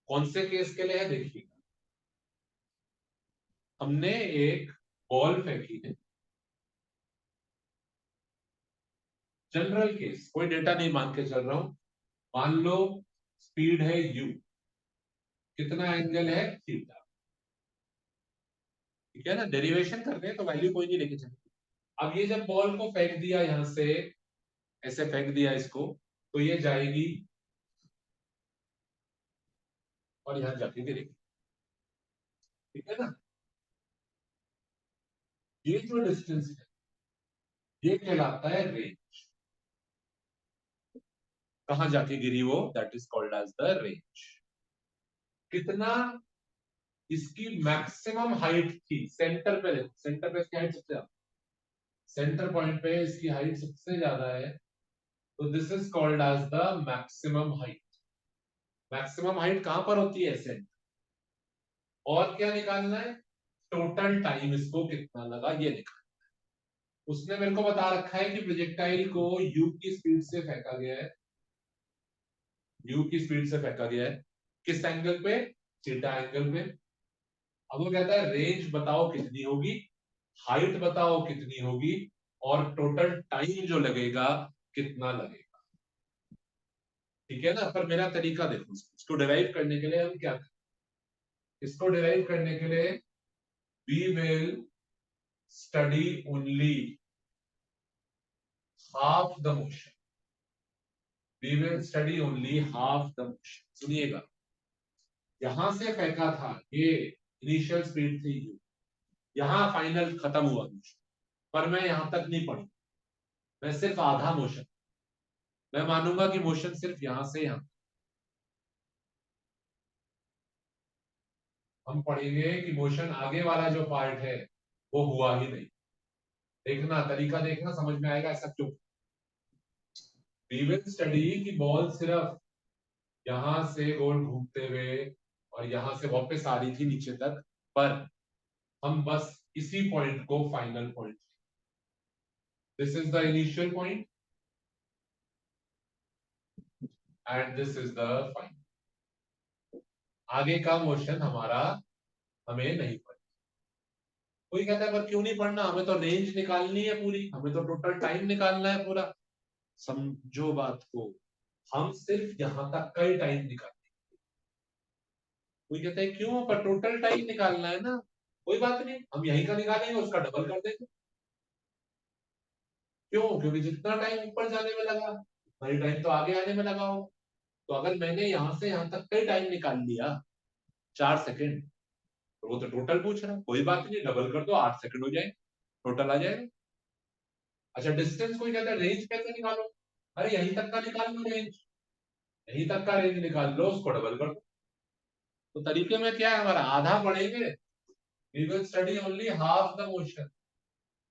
कौन से केस के लिए है देखिएगा, हमने एक बॉल फेंकी है, जनरल केस, कोई डेटा नहीं मान के चल रहा हूं, मान लो स्पीड है u, कितना एंगल है थीटा, ठीक है ना, डेरिवेशन कर रहे हैं तो वैल्यू कोई नहीं लेके चले। अब ये जब बॉल को फेंक दिया यहां से, ऐसे फेंक दिया इसको, तो ये जाएगी और यहां जाके गिरेगी, ठीक है ना। ये जो डिस्टेंस है ये कहलाता है रेंज, कहां जाके गिरी वो, that is called as the range. कितना इसकी मैक्सिमम हाइट थी, सेंटर पे देखो, सेंटर पे इसकी हाइट सबसे ज्यादा, सेंटर पॉइंट पे इसकी हाइट सबसे ज्यादा है, तो this is called as the maximum height. Maximum height कहां पर होती है, सेंटर। और क्या निकालना है, टोटल टाइम, इसको कितना लगा ये निकालना। उसने मेरे को बता रखा है कि प्रोजेक्टाइल को u की स्पीड से फेंका गया है, u की स्पीड से फेंका गया है, किस एंगल पे, थीटा एंगल पे। अब वो कहता है रेंज बताओ कितनी होगी, हाइट बताओ कितनी होगी, और टोटल टाइम जो लगेगा कितना लगेगा, ठीक है ना। पर मेरा तरीका देखो, इसको डिराइव करने के लिए हम क्या करें, इसको डिराइव करने के लिए we will study only half the motion, we will study only half the motion। सुनिएगा, यहां से फेंका था, ये इनिशियल स्पीड थी u, यहां फाइनल खत्म हुआ मोशन, पर मैं यहां तक नहीं पढ़ू, मैं सिर्फ आधा मोशन, मैं मानूंगा कि मोशन सिर्फ यहां से यहां। हम पढ़ेंगे कि मोशन आगे वाला जो पार्ट है वो हुआ ही नहीं। देखना, तरीका देखना, समझ में आएगा ऐसा क्यों। वी विल स्टडी कि बॉल सिर्फ यहां से गोल घूमते हुए और यहां से वापस आ रही थी नीचे तक, पर हम बस इसी पॉइंट को final point, this is the initial point and this is the final. आगे का मोशन हमारा हमें नहीं पढ़ना। कोई कहता है पर क्यों नहीं पढ़ना, हमें तो रेंज निकालनी है पूरी, हमें तो टोटल टाइम निकालना है पूरा। समझो बात को, हम सिर्फ यहां तक का ही टाइम निकालते हैं। कोई कहता है क्यों, पर टोटल टाइम निकालना है ना, कोई बात नहीं, हम यहीं का निकालेंगे, उसका डबल कर देंगे। क्यों, क्योंकि जितना टाइम ऊपर जाने में लगा उतना ही टाइम तो आगे आने में लगा हो। तो अगर मैंने यहां से यहां तक का ही टाइम निकाल लिया 4 सेकंड, तो वो तो टोटल पूछ रहा है, कोई बात नहीं, डबल कर दो, 8 सेकंड हो जाए, टोटल आ जाएगा। अच्छा, डिस्टेंस कोई कहता है रेंज कैसे निकालो, अरे यहीं तक का निकाल लो रेंज, यहीं तक का रेंज निकाल लो, उसको डबल कर दो। तो तरीके में क्या है हमारा, आधा पढ़ेंगे, we will study only half the motion,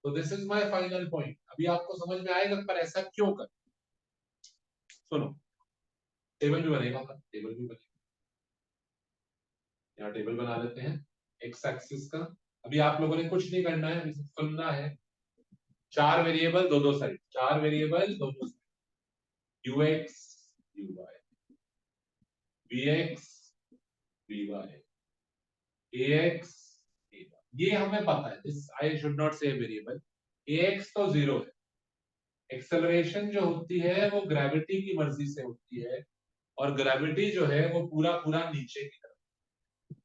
तो this is my final point. अभी आपको समझ में आएगा पर ऐसा क्यों कर। सुनो, टेबल भी बनेगा, टेबल भी बनेगा, यहाँ टेबल बना लेते हैं एक्स एक्सिस का। अभी आप लोगों ने कुछ नहीं करना है, सिर्फ सुनना है। 4 वेरिएबल दो दो साइड, 4 वेरिएबल दो दो side, ux uy Vx Vy Ax Ay, ये हमें पता है, दिस आई शुड नॉट से वेरिएबल। Ax तो 0 है। एक्सेलरेशन जो होती है वो ग्रेविटी की मर्जी से होती है, और ग्रेविटी जो है वो पूरा पूरा नीचे की तरफ।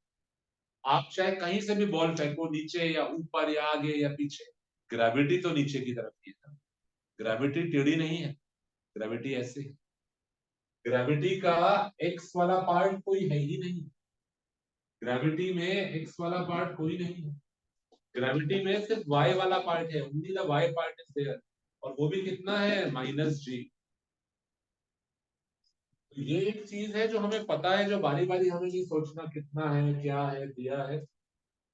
आप चाहे कहीं से भी बॉल फेंको, नीचे या ऊपर या आगे या पीछे, ग्रेविटी तो नीचे की तरफ की है। ग्रेविटी टेढ़ी नहीं है, ग्रेविटी ऐसे है। ग्रेविटी का एक्स वाला पार्ट कोई है ही नहीं। ग्रेविटी में एक्स वाला पार्ट कोई नहीं है। ग्रेविटी में सिर्फ वाई वाला पार्ट है, only the y part is there, और वो भी कितना है, -g। तो ये एक चीज है जो हमें पता है, जो बारी बारी हमें नहीं सोचना कितना है, क्या है, दिया है,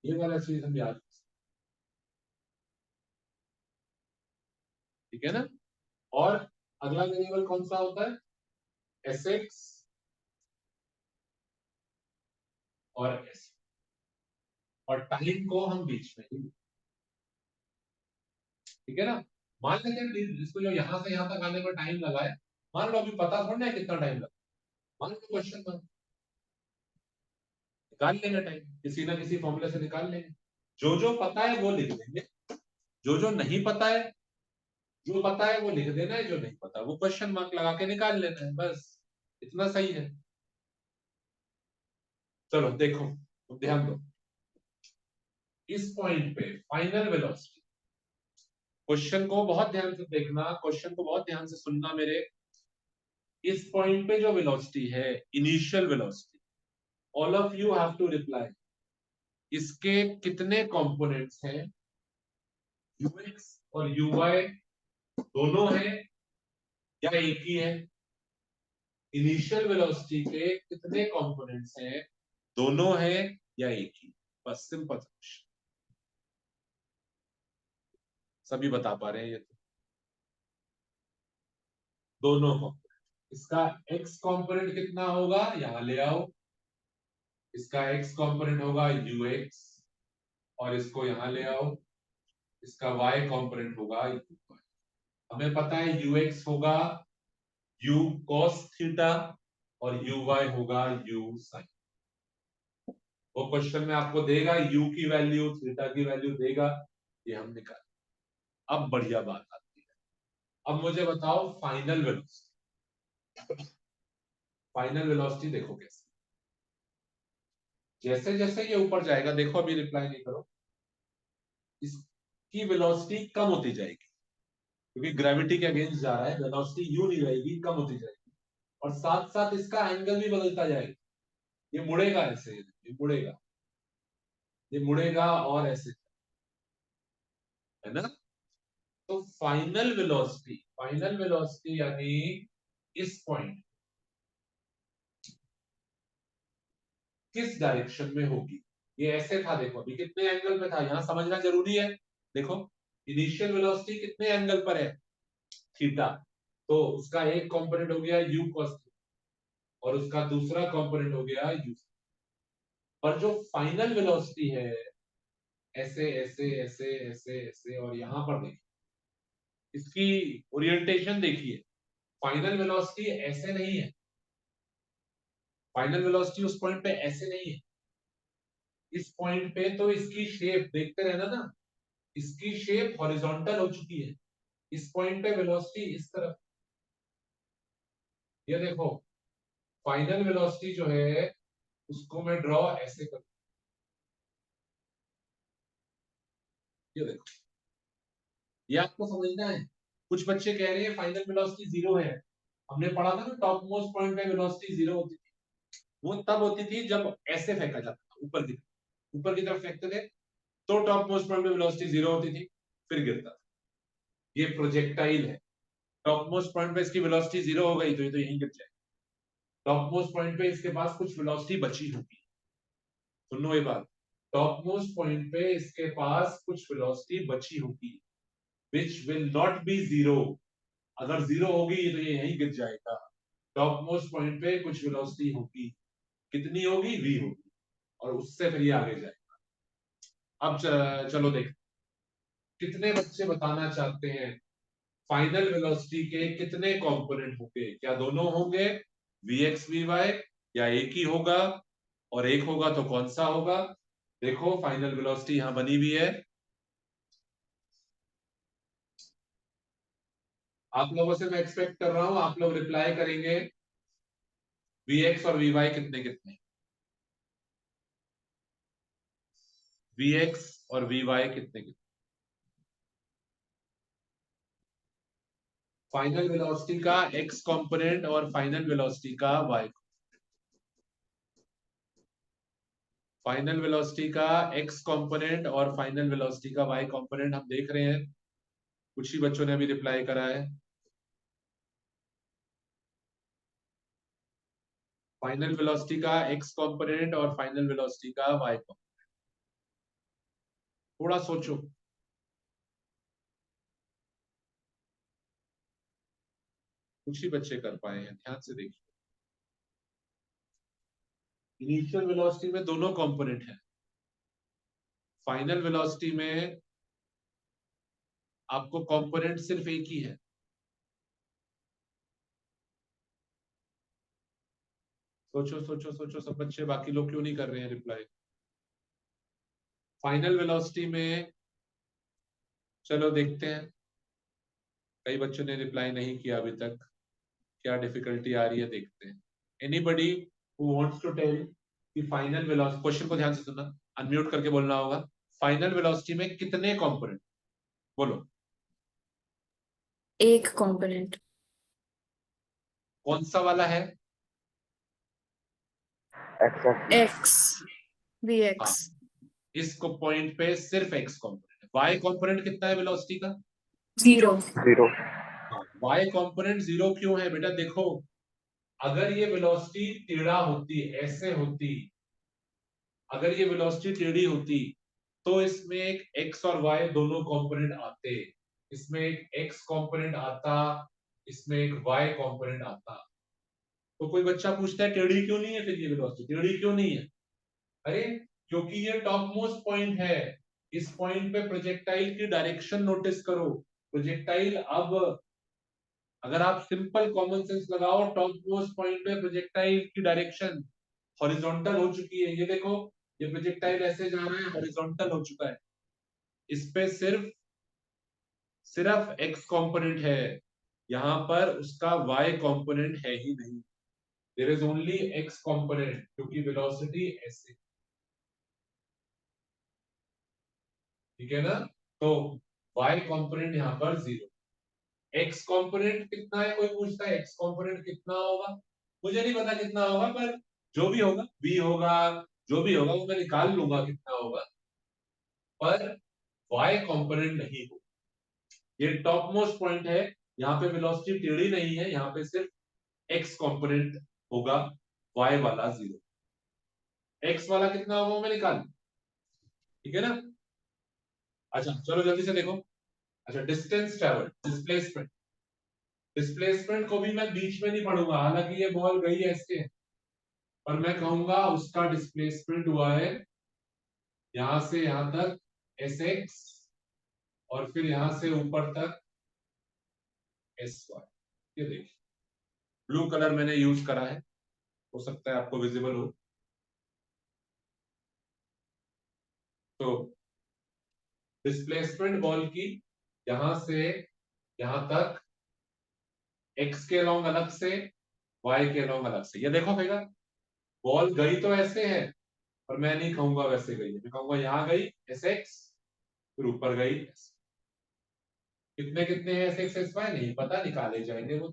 ये वाला चीज हम याद, ठीक है ना। और अगला वेरिएबल कौन सा होता है, Sx और S, और टाइम को हम बीच में ही, ठीक है ना। मान लेते हैं जिसको जो यहां से यहां तक आने में टाइम लगा है, मान लो अभी पता थोड़ा है कितना टाइम लगा, मान लो क्वेश्चन में निकाल लेंगे, टाइम किसी ना किसी फॉर्मूले से निकाल लेंगे। जो जो पता है वो लिख देंगे, जो जो नहीं पता है, जो पता है वो लिख देना है, जो नहीं पता वो क्वेश्चन मार्क लगा के निकाल लेना है, बस इतना सही है। चलो देखो, तो ध्यान दो इस पॉइंट पे फाइनल वेलोसिटी। क्वेश्चन को बहुत ध्यान से देखना, क्वेश्चन को बहुत ध्यान से सुनना मेरे। इस पॉइंट पे जो वेलोसिटी है, initial velocity, all of you have to reply, इसके कितने कंपोनेंट्स हैं, ux और uy दोनों हैं या एक ही है। इनिशियल वेलोसिटी के कितने कंपोनेंट्स हैं, दोनों हैं या एक ही। बस सिंपल क्वेश्चन, सभी बता पा रहे हैं ये तो। दोनों कंपोनेंट, इसका x कंपोनेंट कितना होगा, यहां ले आओ, इसका x कंपोनेंट होगा ux, और इसको यहां ले आओ, इसका y कंपोनेंट होगा uy। हमें पता है ux होगा u cos थीटा और uy होगा u sin। वो क्वेश्चन में आपको देगा u की वैल्यू, थीटा की वैल्यू देगा, ये हम निकाल। अब बढ़िया बात आती है, अब मुझे बताओ फाइनल वेलोसिटी। फाइनल वेलोसिटी देखो कैसे, जैसे जैसे ये ऊपर जाएगा, देखो अभी रिप्लाई नहीं करो, इसकी वेलोसिटी कम होती जाएगी, क्योंकि ग्रेविटी के अगेंस्ट जा रहा है, वेलोसिटी यू नहीं रहेगी, कम होती जाएगी, और साथ साथ इसका एंगल भी बदलता जाएगा। ये मुड़ेगा ऐसे, ये मुड़ेगा, ये मुड़ेगा और ऐसे, है ना। तो फाइनल वेलोसिटी यानी इस पॉइंट किस डायरेक्शन में होगी। ये ऐसे था, देखो अभी कितने एंगल पे था, यहां समझना जरूरी है। देखो इनिशियल वेलोसिटी कितने एंगल पर है, थीटा, तो उसका एक कंपोनेंट हो गया u cos और उसका दूसरा कंपोनेंट हो गया u। पर जो फाइनल वेलोसिटी है, ऐसे ऐसे ऐसे ऐसे ऐसे, और यहां पर देखिए इसकी ओरिएंटेशन देखिए, फाइनल वेलोसिटी ऐसे नहीं है, फाइनल वेलोसिटी उस पॉइंट पे ऐसे नहीं है। इस पॉइंट पे तो इसकी शेप देखते रहना ना, इसकी शेप हॉरिजॉन्टल हो चुकी है। इस पॉइंट पे वेलोसिटी इस तरफ, ये देखो फाइनल वेलोसिटी जो है उसको मैं ड्रॉ ऐसे कर, ये देखो, ये आपको समझना है। कुछ बच्चे कह रहे हैं फाइनल वेलोसिटी 0 है, हमने पढ़ा था ना टॉप मोस्ट पॉइंट पे वेलोसिटी 0 होती थी। वो तब होती थी जब ऐसे फेंका जाता था, ऊपर की तरफ फेंकते थे, तो टॉप मोस्ट पॉइंट पे वेलोसिटी 0 होती थी, फिर गिरता था। ये प्रोजेक्टाइल है, टॉप मोस्ट पॉइंट पे इसकी वेलोसिटी 0 हो गई तो ये तो यहीं गिर जाए। टॉप मोस्ट पॉइंट पे इसके पास कुछ वेलोसिटी बची होगी, सुनो ये बात, टॉप मोस्ट पॉइंट पे इसके पास कुछ वेलोसिटी बची होगी, which will not be zero। अगर 0 होगी तो ये यहीं गिर जाएगा। टॉप मोस्ट पॉइंट पे कुछ वेलोसिटी होगी, कितनी होगी, v होगी, और उससे फिर ये आगे जाएगा। अब चलो देख, कितने बच्चे बताना चाहते हैं फाइनल वेलोसिटी के कितने कंपोनेंट होंगे, क्या दोनों होंगे vx vy या एक ही होगा, और एक होगा तो कौन सा होगा? देखो फाइनल वेलोसिटी यहां बनी हुई है। आप लोगों से मैं एक्सपेक्ट कर रहा हूं आप लोग रिप्लाई करेंगे Vx और Vy कितने कितने, Vx और Vy कितने कितने। फाइनल वेलोसिटी का x कंपोनेंट और फाइनल वेलोसिटी का y, फाइनल वेलोसिटी का x कंपोनेंट और फाइनल वेलोसिटी का y कंपोनेंट हम देख रहे हैं। कुछ ही बच्चों ने अभी रिप्लाई करा है। फाइनल वेलोसिटी का x कंपोनेंट और फाइनल वेलोसिटी का y कंपोनेंट, थोड़ा सोचो। कुछ ही बच्चे कर पाए हैं, ध्यान से देखिए। इनिशियल वेलोसिटी में दोनों कंपोनेंट हैं, फाइनल वेलोसिटी में आपको कंपोनेंट सिर्फ एक ही है। सोचो सोचो सोचो सब बच्चे, बाकी लोग क्यों नहीं कर रहे हैं रिप्लाई? फाइनल वेलोसिटी में चलो देखते हैं, कई बच्चों ने रिप्लाई नहीं किया अभी तक, क्या डिफिकल्टी आ रही है देखते हैं। Anybody who wants to tell कि फाइनल वेलोसिटी, क्वेश्चन को ध्यान से सुनना, अनम्यूट करके बोलना होगा। फाइनल वेलोसिटी में कितने कंपोनेंट? बोलो। एक कंपोनेंट। कौन सा वाला है? एक्स, वी हाँ, एक्स। इस पॉइंट पे सिर्फ एक्स कंपोनेंट है। वाई कंपोनेंट कितना है वेलोसिटी का? 0। वाई कंपोनेंट 0 क्यों है बेटा? देखो, अगर ये वेलोसिटी टेढ़ा होती, ऐसे होती, अगर ये वेलोसिटी टेढ़ी होती तो इसमें एक x और y दोनों कंपोनेंट आते, इसमें एक x कंपोनेंट आता, इसमें एक y कंपोनेंट आता। तो कोई बच्चा पूछता है टेढ़ी क्यों नहीं है, फिर ये वेलोसिटी टेढ़ी क्यों नहीं है? अरे क्योंकि ये टॉप मोस्ट पॉइंट है, इस पॉइंट पे प्रोजेक्टाइल की डायरेक्शन नोटिस करो। प्रोजेक्टाइल, अब अगर आप सिंपल कॉमन सेंस लगाओ, टॉप मोस्ट पॉइंट पे प्रोजेक्टाइल की डायरेक्शन हॉरिजॉन्टल हो चुकी है। ये देखो, ये प्रोजेक्टाइल ऐसे जा रहा है, हॉरिजॉन्टल हो चुका है। इस पे सिर्फ सिर्फ x कंपोनेंट है, यहां पर उसका y कंपोनेंट है ही नहीं। There is only x component, क्योंकि वेलोसिटी ऐसे, ठीक है ना? तो y कंपोनेंट यहां पर 0। x कंपोनेंट कितना है? कोई पूछता है x कंपोनेंट कितना होगा? मुझे नहीं पता कितना होगा, पर जो भी होगा, v होगा, जो भी होगा वो मैं निकाल लूंगा कितना होगा, पर y कंपोनेंट नहीं होगा। ये टॉप मोस्ट पॉइंट है, यहाँ पे वेलोसिटी टेढ़ी नहीं है, यहाँ पे सिर्फ x कंपोनेंट होगा, y वाला 0। x वाला कितना होगा वो मैं निकाल, ठीक है ना? अच्छा चलो जल्दी से देखो। अच्छा, डिस्टेंस ट्रेवल, डिस्प्लेसमेंट, डिस्प्लेसमेंट को भी मैं बीच में नहीं पढ़ूंगा, हालांकि ये बॉल गई ऐसे है, पर मैं कहूंगा उसका डिस्प्लेसमेंट हुआ है यहां से यहां तक sx, और फिर यहां से ऊपर तक sy। ये देखिए, ब्लू कलर मैंने यूज करा है, हो सकता है आपको विजिबल हो। तो डिस्प्लेसमेंट बॉल की यहां से यहां तक x के लॉन्ग अलग से, y के लॉन्ग अलग से। ये देखो भैया, बॉल गई तो ऐसे है, पर मैं नहीं कहूंगा वैसे गई है, मैं कहूंगा यहां गई sx, फिर ऊपर गई s। कितने कितने हैं sx sy नहीं पता, निकाले जाएंगे वो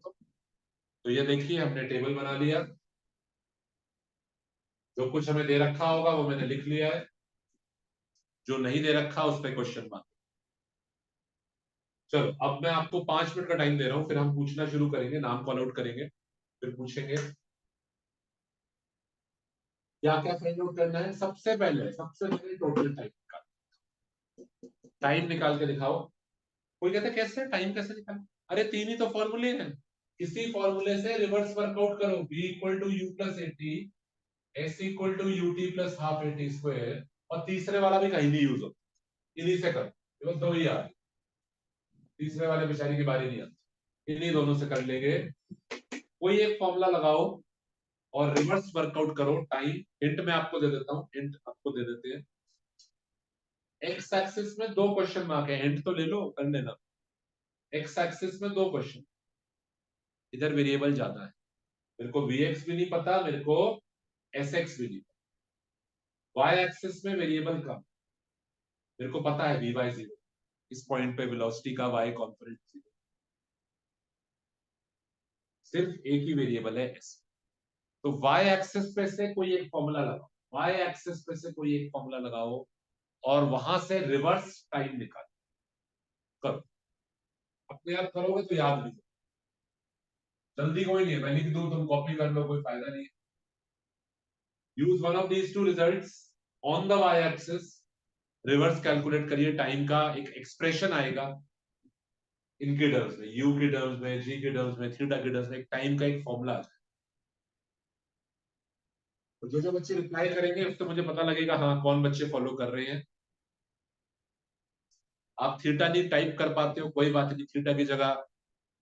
तो ये देखिए हमने टेबल बना लिया, जो कुछ हमें दे रखा होगा वो मैंने लिख लिया है, जो नहीं दे रखा उस पर क्वेश्चन मार्क। चलो अब मैं आपको 5 मिनट का टाइम दे रहा हूं, फिर हम पूछना शुरू करेंगे, नाम कॉल आउट करेंगे, फिर पूछेंगे क्या क्या फाइंड आउट करना है। सबसे पहले टोटल टाइम निकाल के दिखाओ। कोई कहता है कैसे टाइम कैसे निकाल, अरे 3 ही तो फॉर्मूले हैं, किसी फॉर्मूले से रिवर्स वर्कआउट करो। v equal to u plus at, s equal to u t plus half at square, और तीसरे वाला भी कहीं नहीं यूज होता, इन्हीं से करो, केवल 2 ही आ रहे, तीसरे वाले बेचारी की बारी नहीं आती, इन्हीं दोनों से कर लेंगे। कोई एक फॉर्मूला लगाओ और रिवर्स वर्कआउट करो टाइम। हिंट मैं आपको दे देता हूँ, हिंट आपको दे देते हैं। एक्स एक्सिस में 2 क्वेश्चन मार्क है, हिंट तो ले लो, कर लेना। एक्स एक्सिस में 2 क्वेश्चन, इधर वेरिएबल ज्यादा है। मेरे को Vx भी नहीं पता, मेरे को Sx भी नहीं पता। Y एक्सिस में वेरिएबल कम, मेरे को पता है Vy 0, इस पॉइंट पे वेलोसिटी का y कॉम्पोनेंट 0, सिर्फ एक ही वेरिएबल है S। तो y एक्सिस पे से कोई एक फॉर्मूला लगाओ, y एक्सिस पे से कोई एक फॉर्मूला लगाओ और वहां से रिवर्स टाइम निकालो। करो, अपने आप करोगे तो याद नहीं, जल्दी कोई नहीं है, मैं लिख दूं तुम कॉपी कर लो, कोई फायदा नहीं है। Use one of these two results on the y axis, reverse calculate करिए टाइम का, एक एक्सप्रेशन आएगा इनके टर्म्स में, u के टर्म्स में, g के टर्म्स में, थीटा के टर्म्स में, एक टाइम का एक फॉर्मूला आ जाए। तो जो बच्चे रिप्लाई करेंगे उससे मुझे पता लगेगा हाँ कौन बच्चे फॉलो कर रहे हैं। आप थीटा नहीं टाइप कर पाते हो कोई बात नहीं, थीटा की जगह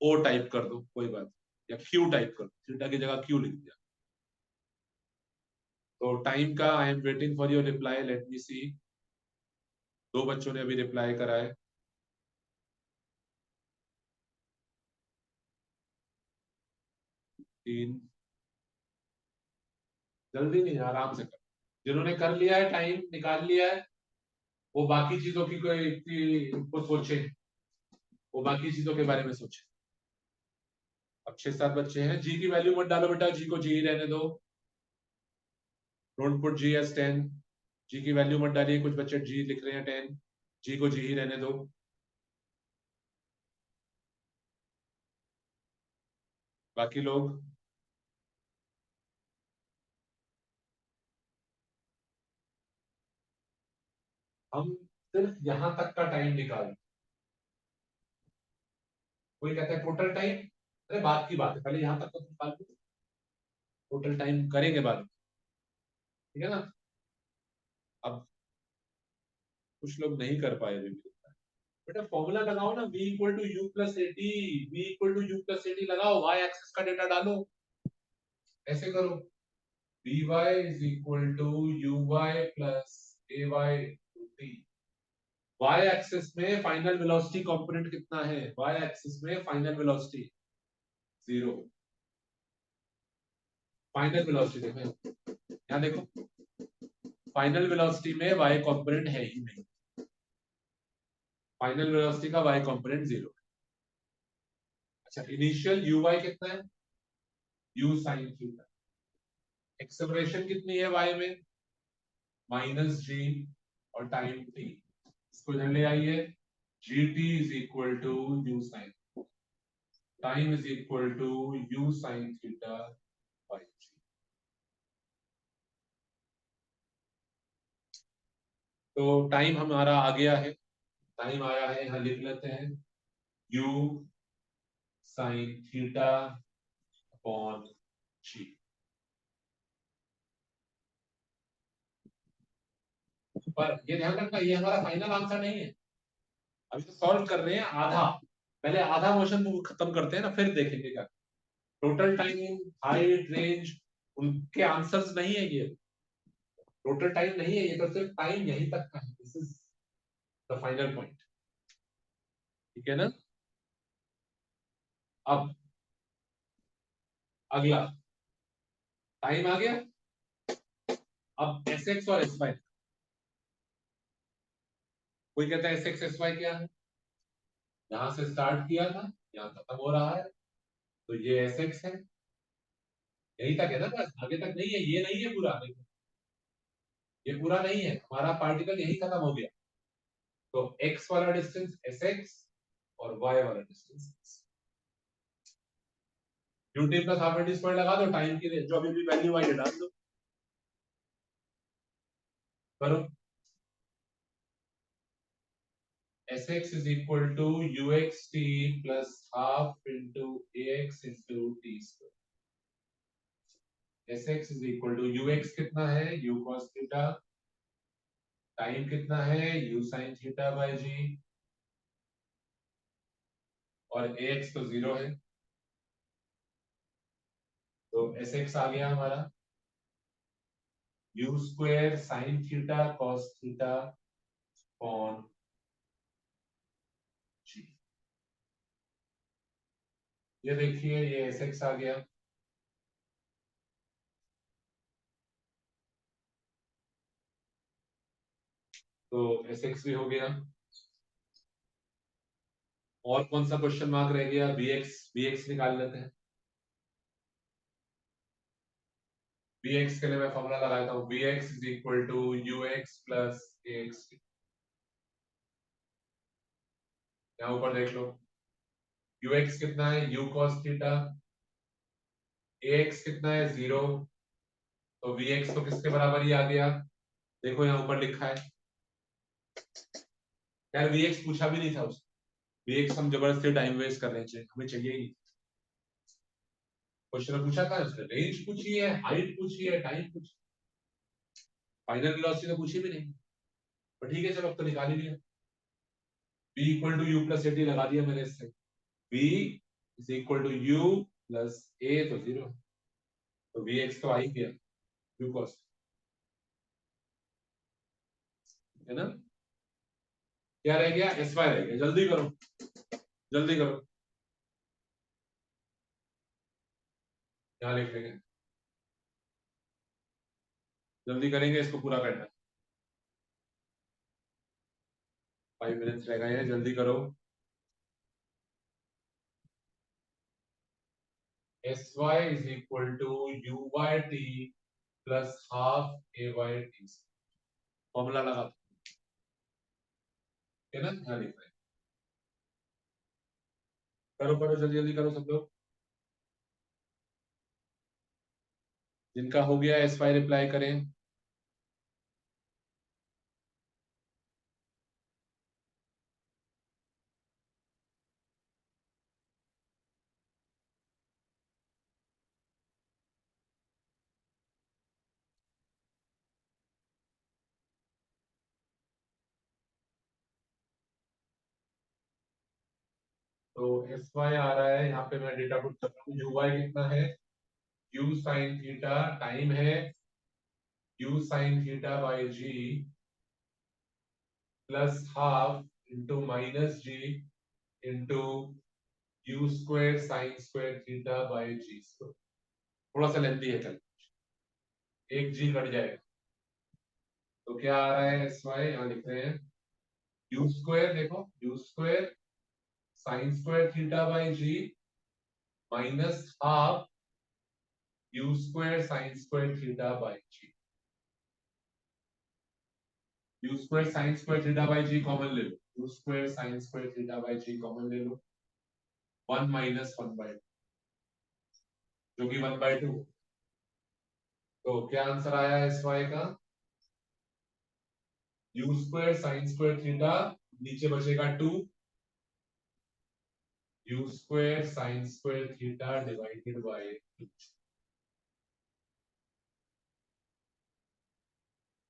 ओ टाइप कर दो कोई बात, या क्यू टाइप कर दो, थीटा की जगह क्यू लिख दिया। तो टाइम का I am waiting for your reply, let me see. 2 बच्चों ने अभी रिप्लाई करा है। 3, जल्दी नहीं, आराम से कर। जिन्होंने कर लिया है, टाइम निकाल लिया है, वो बाकी चीजों को सोचे, वो बाकी चीजों के बारे में सोचे। अब 6-7 बच्चे हैं। जी की वैल्यू मत डालो बेटा, जी को जी ही रहने दो, डोंट पुट जी एज 10। जी की वैल्यू मत डालिए, कुछ बच्चे जी लिख रहे हैं 10, जी को जी ही रहने दो। बाकी लोग हम सिर्फ यहां तक का टाइम निकाल, कोई कहता है टोटल टाइम, अरे बात की बात है, पहले यहां तक तो निकाल दो, टोटल टाइम करेंगे बाद में, ठीक है ना। अब कुछ लोग नहीं कर पाए अभी भी। बेटा फॉर्मूला लगाओ ना, v equal to u plus at, v equal to u plus at लगाओ, y एक्सिस का डेटा डालो, ऐसे करो। vy is equal to uy plus ay t। y axis में फाइनल वेलोसिटी कंपोनेंट कितना है, y एक्सिस में फाइनल वेलोसिटी 0। फाइनल वेलोसिटी देखो, यहाँ देखो, फाइनल वेलोसिटी में y कंपोनेंट है ही नहीं, फाइनल वेलोसिटी का y कंपोनेंट 0। अच्छा, इनिशियल uy कितना है, u sin थीटा। एक्सेलरेशन कितनी है y में, -g, और टाइम t, इसको इधर ले आइए, gt is equal to u sin, time is equal to u sin theta by g। तो टाइम हमारा आ गया है, टाइम आया है, यहां लिख लेते हैं u sin theta upon g। पर ये ध्यान रखना, ये हमारा फाइनल आंसर नहीं है, अभी तो सॉल्व कर रहे हैं आधा, पहले आधा मोशन को खत्म करते हैं ना, फिर देखेंगे क्या। टोटल टाइम, हाइट, रेंज, उनके आंसर्स नहीं है ये, टोटल टाइम नहीं है ये, तो सिर्फ टाइम यहीं तक का है, this is the final point, ठीक है ना। अब अगला टाइम आ गया, अब एस एक्स और एस वाई। कोई कहता है एस एक्स एस वाई क्या है, यहां से स्टार्ट किया था, यहां खत्म हो रहा है, तो ये एस एक्स है, यही तक है ना, बस आगे तक नहीं है, ये नहीं है पूरा, देखो ये पूरा नहीं है, हमारा पार्टिकल यही खत्म हो गया। तो एक्स वाला डिस्टेंस एस एक्स और वाई वाला distance ut plus half at square लगा दो, टाइम की जो अभी भी वैल्यू आई है डाल दो, करो। Sx is equal to uxt plus half into ax into t square। Sx is equal to ux कितना है, u cos थीटा, टाइम कितना है, u sin theta by g, और ax तो 0 है, तो एस एक्स आ गया हमारा, u square sine theta cos theta upon g. ये देखिए ये एस एक्स आ गया, तो एस एक्स भी हो गया। और कौन सा क्वेश्चन मार्क रह गया? बी एक्स निकाल लेते हैं। बी एक्स के लिए मैं फॉर्मूला लगाता हूँ, v x is equal to u x plus a x. यहाँ ऊपर देख लो, यू एक्स कितना है, u cos theta, a x कितना है 0, तो वी एक्स तो किसके बराबर ही आ गया, देखो यहाँ ऊपर लिखा है। यार वी एक्स पूछा भी नहीं था उसने, वी एक्स हम जबरदस्ती टाइम वेस्ट कर रहे हैं, हमें चाहिए ही। क्वेश्चन पूछा था उसने, रेंज पूछी है, हाइट पूछी है, टाइम पूछी, फाइनल वेलोसिटी तो पूछी भी नहीं। पर ठीक है चलो, अब तो निकाल ही लिया। v equal to u plus a t लगा दिया मैंने इससे, v is equal to u plus a तो 0, तो वी एक्स तो आ ही गया, यू कॉस, है ना। क्या रह गया, एस वाई रह गया। जल्दी करो, जल्दी करो, यहाँ लिख लेंगे, जल्दी करेंगे, इसको पूरा करना है। 5 मिनट्स रह गए हैं, जल्दी करो। S y is equal to u y t plus half a y t, formula लगा, है ना, यहाँ लिख रहे हैं। करो करो, जल्दी जल्दी करो सब लोग, जिनका हो गया एस वाई रिप्लाई करें। तो एस वाई आ रहा है, यहाँ पे मैं डेटा पुट कर रहा हूँ, यू वाई कितना है, यू साइन थीटा, टाइम है u sine theta by g plus half into minus g into u square sine square theta by g square. थोड़ा सा लेंथी है, चल एक जी कट जाएगा, तो क्या आ रहा है एस वाई, यहाँ लिख रहे हैं, यू स्क्वायर, देखो u square sine square theta by g minus half u square sine square theta by g. U square sine square theta by g common ले लो, u square sine square theta by g common ले लो, 1 माइनस 1/2, जो कि 1/2। तो क्या आंसर आया एस वाई का, you square sine square theta, नीचे बचेगा 2, you square sine square theta divided by,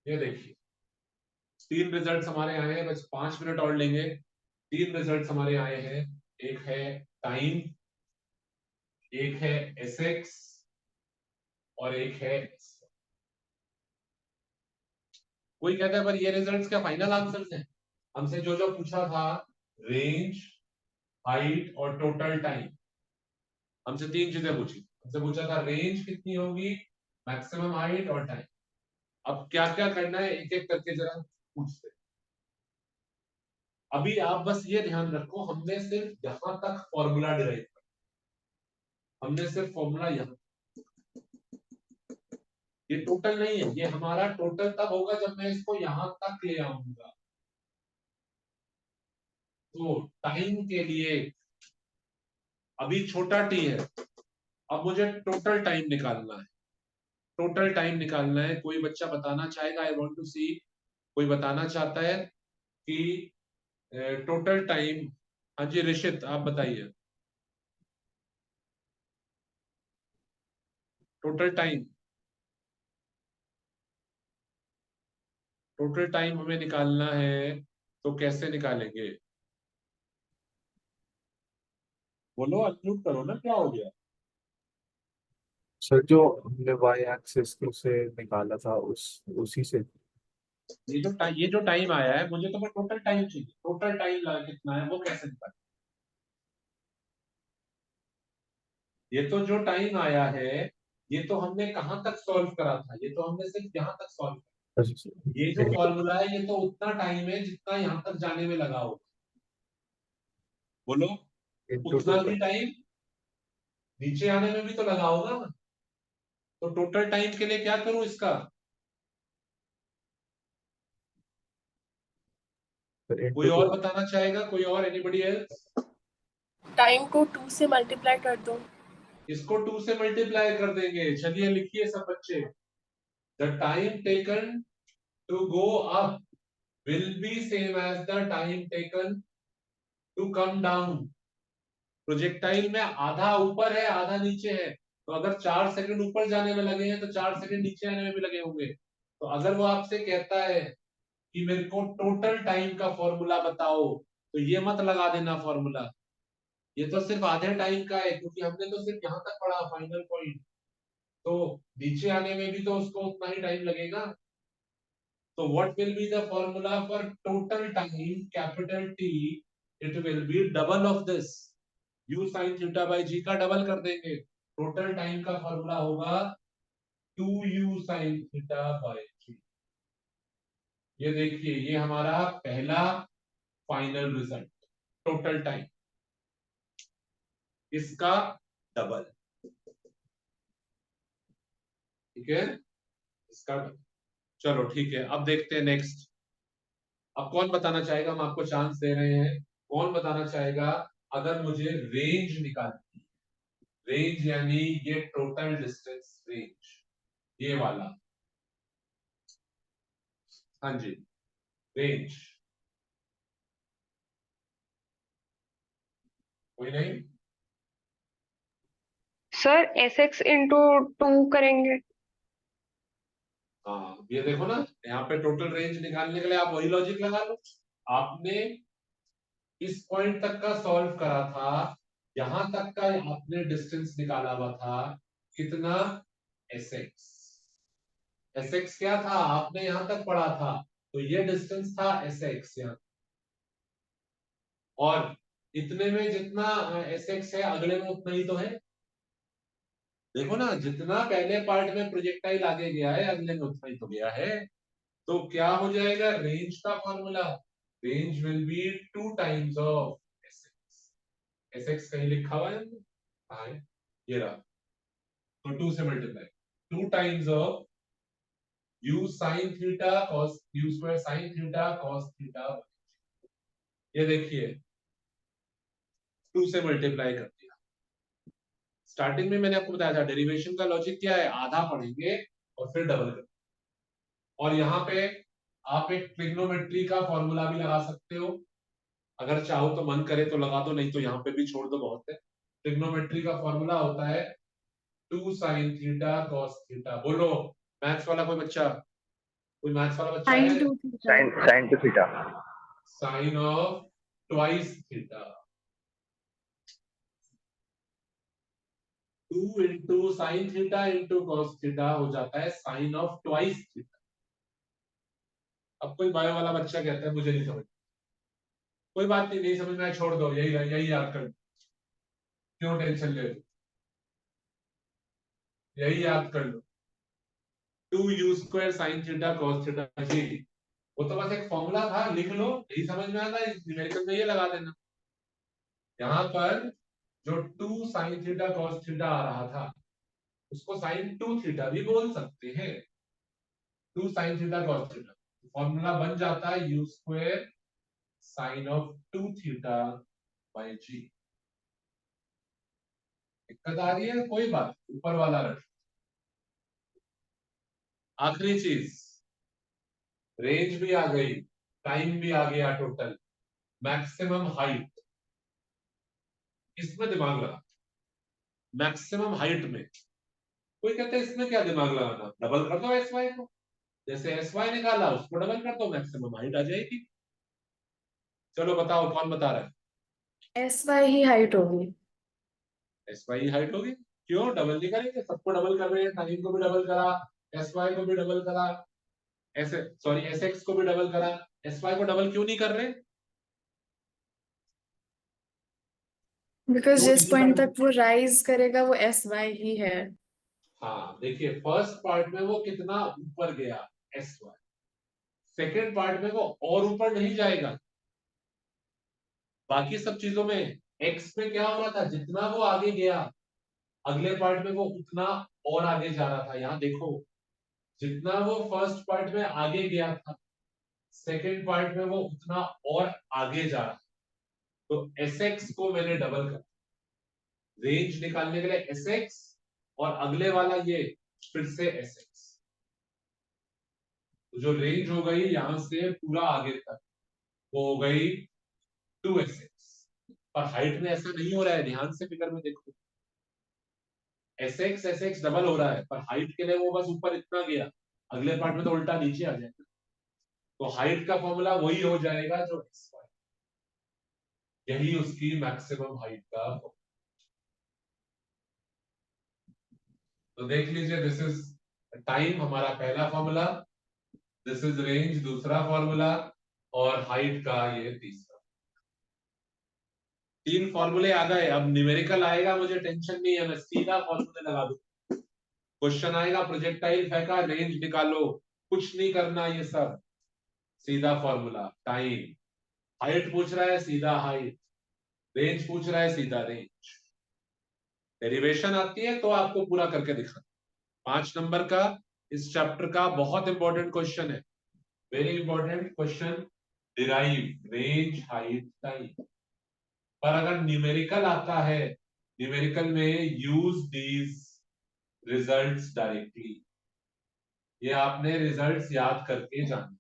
ये देखिए 3 रिजल्ट्स हमारे आए हैं, बस 5 मिनट और लेंगे। 3 रिजल्ट्स हमारे आए हैं, एक है टाइम, एक है एस एक्स और एक है SY। कोई कहता है पर ये रिजल्ट्स क्या फाइनल आंसर्स हैं? हमसे जो जो पूछा था, रेंज, हाइट और टोटल टाइम, हमसे 3 चीजें पूछी। हमसे पूछा था रेंज कितनी होगी, मैक्सिमम हाइट और टाइम। अब क्या क्या करना है एक एक करके जरा पूछते हैं। अभी आप बस ये ध्यान रखो, हमने सिर्फ यहां तक फॉर्मूला डिराइव किया, हमने सिर्फ फॉर्मूला यहां, ये टोटल नहीं है, ये हमारा टोटल तब होगा जब मैं इसको यहां तक ले आऊंगा। तो टाइम के लिए अभी छोटा टी है, अब मुझे टोटल टाइम निकालना है, टोटल टाइम निकालना है। कोई बच्चा बताना चाहेगा, आई वांट टू सी, कोई बताना चाहता है कि टोटल टाइम? हाँ जी ऋषित, आप बताइए, टोटल टाइम, टोटल टाइम हमें निकालना है, तो कैसे निकालेंगे? बोलो, अनम्यूट करो ना, क्या हो गया? सर जो हमने वाई एक्सिस से निकाला था उसी से। ये जो टाइम आया है, मुझे तो टोटल टाइम चाहिए। टोटल टाइम लगा कितना है वो कैसे निकालें? ये तो जो टाइम आया है, ये तो हमने कहां तक सॉल्व करा था? ये तो हमने सिर्फ यहाँ तक सॉल्व करा। ये जो फॉर्मूला है ये तो उतना टाइम है जितना यहाँ तक जाने में लगा हो। बोलो, उतना ही टाइम नीचे आने में भी तो लगा होगा ना। तो टोटल टाइम के लिए क्या करूं इसका? कोई और बताना चाहेगा? कोई और? Anybody else? टाइम को 2 से मल्टीप्लाई कर दो। इसको 2 से मल्टीप्लाई कर देंगे। चलिए लिखिए सब बच्चे। The time taken to go up will be same as the time taken to come down। Projectile में आधा ऊपर है आधा नीचे है, तो अगर 4 सेकंड ऊपर जाने में लगे हैं तो 4 सेकंड नीचे आने में भी लगे होंगे। तो अगर वो आपसे कहता है कि मेरे को टोटल टाइम का फॉर्मूला बताओ, तो ये मत लगा देना फॉर्मूला। ये तो सिर्फ आधे टाइम का है, क्योंकि हमने तो सिर्फ यहाँ तक पढ़ा फाइनल पॉइंट। तो नीचे आने में भी तो उसको उतना ही टाइम लगेगा। So what will be the formula for total time, capital T? It will be double of this। u sin theta by g का डबल कर देंगे। टोटल टाइम का फॉर्मूला होगा 2u sin theta by g। ये देखिए, ये हमारा पहला फाइनल रिजल्ट, टोटल टाइम, इसका डबल। ठीक है, इसका डबल। चलो ठीक है, अब देखते हैं नेक्स्ट। अब कौन बताना चाहेगा? हम आपको चांस दे रहे हैं। कौन बताना चाहेगा? अगर मुझे रेंज निकालनी, रेंज यानी ये टोटल डिस्टेंस रेंज, ये वाला। हाँ जी, रेंज। कोई नहीं? सर sx इंटू 2 करेंगे। हाँ, ये देखो ना, यहाँ पे टोटल रेंज निकालने के लिए आप वही लॉजिक लगा लो। आपने इस पॉइंट तक का सॉल्व करा था, यहां तक का आपने डिस्टेंस निकाला हुआ था। कितना? sx। sx क्या था? आपने यहां तक पढ़ा था, तो ये डिस्टेंस था sx यहाँ। और इतने में जितना sx है, अगले में उतना ही तो है। देखो ना, जितना पहले पार्ट में प्रोजेक्टाइल आगे गया है, अगले में उतना ही तो गया है। तो क्या हो जाएगा रेंज का formula? Range will be 2 times of sx। sx कहीं लिखा हुआ है? हाँ है, ये रहा। तो 2 से multiply, 2 times of u sin theta cos u square sin theta cos theta. ये देखिए, 2 से मल्टीप्लाई कर दिया। स्टार्टिंग में मैंने आपको बताया था डेरिवेशन का लॉजिक क्या है, आधा पढ़ेंगे और फिर डबल कर। और यहाँ पे आप एक ट्रिग्नोमेट्री का फॉर्मूला भी लगा सकते हो, अगर चाहो तो, मन करे तो लगा दो, नहीं तो यहाँ पे भी छोड़ दो, बहुत है। ट्रिग्नोमेट्री का फॉर्मूला होता है 2 sin थीटा cos थीटा। बोलो, मैथ्स वाला कोई बच्चा? कोई मैथ्स वाला बच्चा है? Sin 2 theta. Sine two theta. Sine of twice theta. 2 into sine theta into cos theta हो जाता है साइन ऑफ ट्वाइस थीटा। अब कोई बायो वाला बच्चा कहता है मुझे नहीं समझ, कोई बात नहीं, नहीं समझ में आया, छोड़ दो, यही यही याद कर लो। क्यों टेंशन ले लो, यही याद कर लो। 2u square sine theta cos theta g. वो तो बस एक फॉर्मूला था, लिख लो, यही समझ में आता है, न्यूमेरिकल में ये लगा देना। यहाँ पर जो 2 साइन थीटा कॉस थीटा आ रहा था, उसको साइन 2 थीटा भी बोल सकते हैं। 2 sine theta cos theta, formula बन जाता है u square sine of 2 theta by g. दिक्कत आ रही है? कोई बात, ऊपर वाला रख। आखिरी चीज, रेंज भी आ गई, टाइम भी आ गया, टोटल मैक्सिमम हाइट। इसमें दिमाग लगा, मैक्सिमम हाइट में। कोई कहता है इसमें क्या दिमाग लगाना, डबल कर दो एस वाई को। जैसे एस वाई निकाला उसको डबल कर दो, मैक्सिमम हाइट आ जाएगी। चलो बताओ, कौन बता रहा है? SY ही हाइट होगी। एस वाई हाइट होगी। क्यों डबल नहीं करेंगे? सबको डबल कर रहे हैं, टाइम को भी डबल करा, एस वाई को भी डबल करा, ऐसे सॉरी एस एक्स को भी डबल करा, एस वाई को डबल क्यों नहीं कर रहे? बिकॉज क्यों जिस नहीं पॉइंट कर रहे? तक वो राइज करेगा वो एस वाई ही है। हाँ देखिए, फर्स्ट पार्ट में वो कितना ऊपर गया, एस वाई। सेकेंड पार्ट में वो और ऊपर नहीं जाएगा। बाकी सब चीजों में एक्स में क्या हो रहा था, जितना वो आगे गया अगले पार्ट में वो उतना और आगे जा रहा था। यहाँ देखो, जितना वो फर्स्ट पार्ट में आगे गया था, सेकेंड पार्ट में वो उतना और आगे जा रहा है। तो एस एक्स को मैंने डबल कर, रेंज निकालने के लिए एस एक्स और अगले वाला ये फिर से एस एक्स। तो जो रेंज हो गई यहां से पूरा आगे तक वो हो गई 2sx। पर हाइट में ऐसा नहीं हो रहा है, ध्यान से फिगर में देखो, एस एक्स डबल हो रहा है पर हाइट के लिए वो बस ऊपर इतना गया, अगले पार्ट में तो उल्टा नीचे आ जाएगा। तो हाइट का फॉर्मूला वही हो जाएगा जो एस वाई, यही उसकी मैक्सिमम हाइट का। तो देख लीजिए, दिस इज टाइम हमारा पहला फॉर्मूला, दिस इज रेंज दूसरा फॉर्मूला, और हाइट का ये तीसरा। तीन फॉर्मूले आ गए। अब न्यूमेरिकल आएगा मुझे टेंशन नहीं है, मैं सीधा फॉर्मूले लगा दूं। क्वेश्चन आएगा प्रोजेक्टाइल फेंका, रेंज निकालो, कुछ नहीं करना, ये सब सीधा फॉर्मूला। टाइम, हाइट पूछ रहा है सीधा हाइट, रेंज पूछ रहा है सीधा रेंज। डेरिवेशन आती है तो आपको पूरा करके दिखा। 5 नंबर का इस चैप्टर का बहुत इंपॉर्टेंट क्वेश्चन है, very important question, derive range height time. पर अगर न्यूमेरिकल आता है, न्यूमेरिकल में यूज दीज रिजल्ट्स डायरेक्टली, ये आपने रिजल्ट्स याद करके जाने।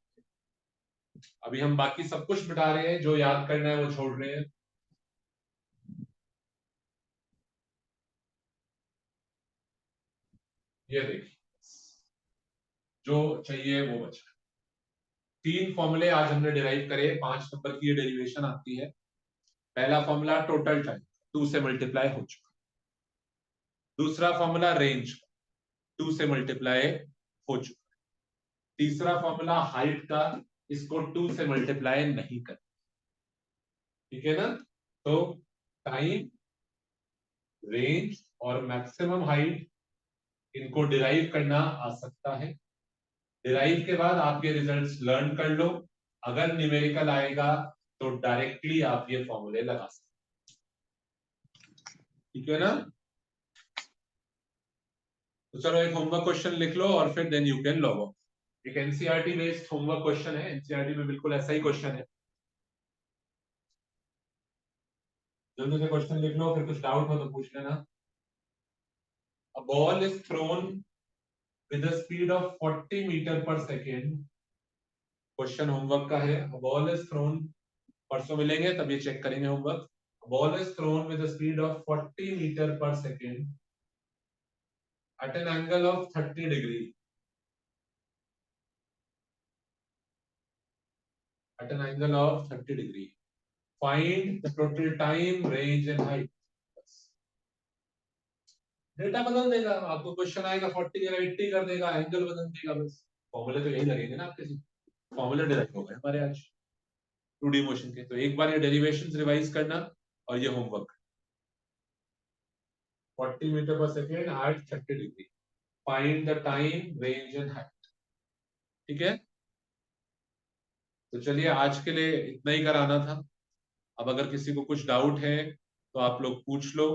अभी हम बाकी सब कुछ बिठा रहे हैं, जो याद करना है वो छोड़ रहे हैं। ये देखिए, जो चाहिए वो बचा। 3 फॉर्मूले आज हमने डिराइव करे, 5 नंबर की ये डेरिवेशन आती है। पहला फॉर्मूला टोटल टाइम, 2 से मल्टीप्लाई हो चुका। दूसरा फॉर्मूला रेंज, 2 से मल्टीप्लाई हो चुका। तीसरा फॉर्मूला हाइट का, इसको 2 से मल्टीप्लाई नहीं कर, ठीक है ना? तो टाइम, रेंज और मैक्सिमम हाइट, इनको डिराइव करना आ सकता है। डिराइव के बाद आप ये रिजल्ट्स लर्न कर लो, अगर न्यूमेरिकल आएगा तो डायरेक्टली आप ये फॉर्मूले लगा सकते, ठीक है ना? तो चलो एक होमवर्क क्वेश्चन लिख लो और फिर then you can log off. एक एनसीईआरटी बेस्ड होमवर्क क्वेश्चन है, एनसीईआरटी में बिल्कुल ऐसा ही क्वेश्चन है। जल्दी से क्वेश्चन लिख लो, फिर कुछ डाउट हो तो पूछ लेना। A ball is thrown with a speed of 40 metre per second. Question homework का है। A ball is thrown, परसों मिलेंगे तब ये चेक करेंगे homework. A ball is thrown with a speed of 40 metre per second at an angle of 30 degree. At an angle of 30 degree. Find the total time, range and height. Data बदल देगा, आपको क्वेश्चन आएगा 40 या 80 कर देगा, एंगल बदल देगा, बस फॉर्मूले तो यही लगेंगे ना आपके। फॉर्मूले डिराइव हो गए हमारे आज 2D मोशन के। तो एक बार ये डेरिवेशंस रिवाइज करना और ये homework. 40 metre per second at 30 degree, find the time, range and height, ठीक है? तो चलिए आज के लिए इतना ही कराना था। अब अगर किसी को कुछ डाउट है तो आप लोग पूछ लो।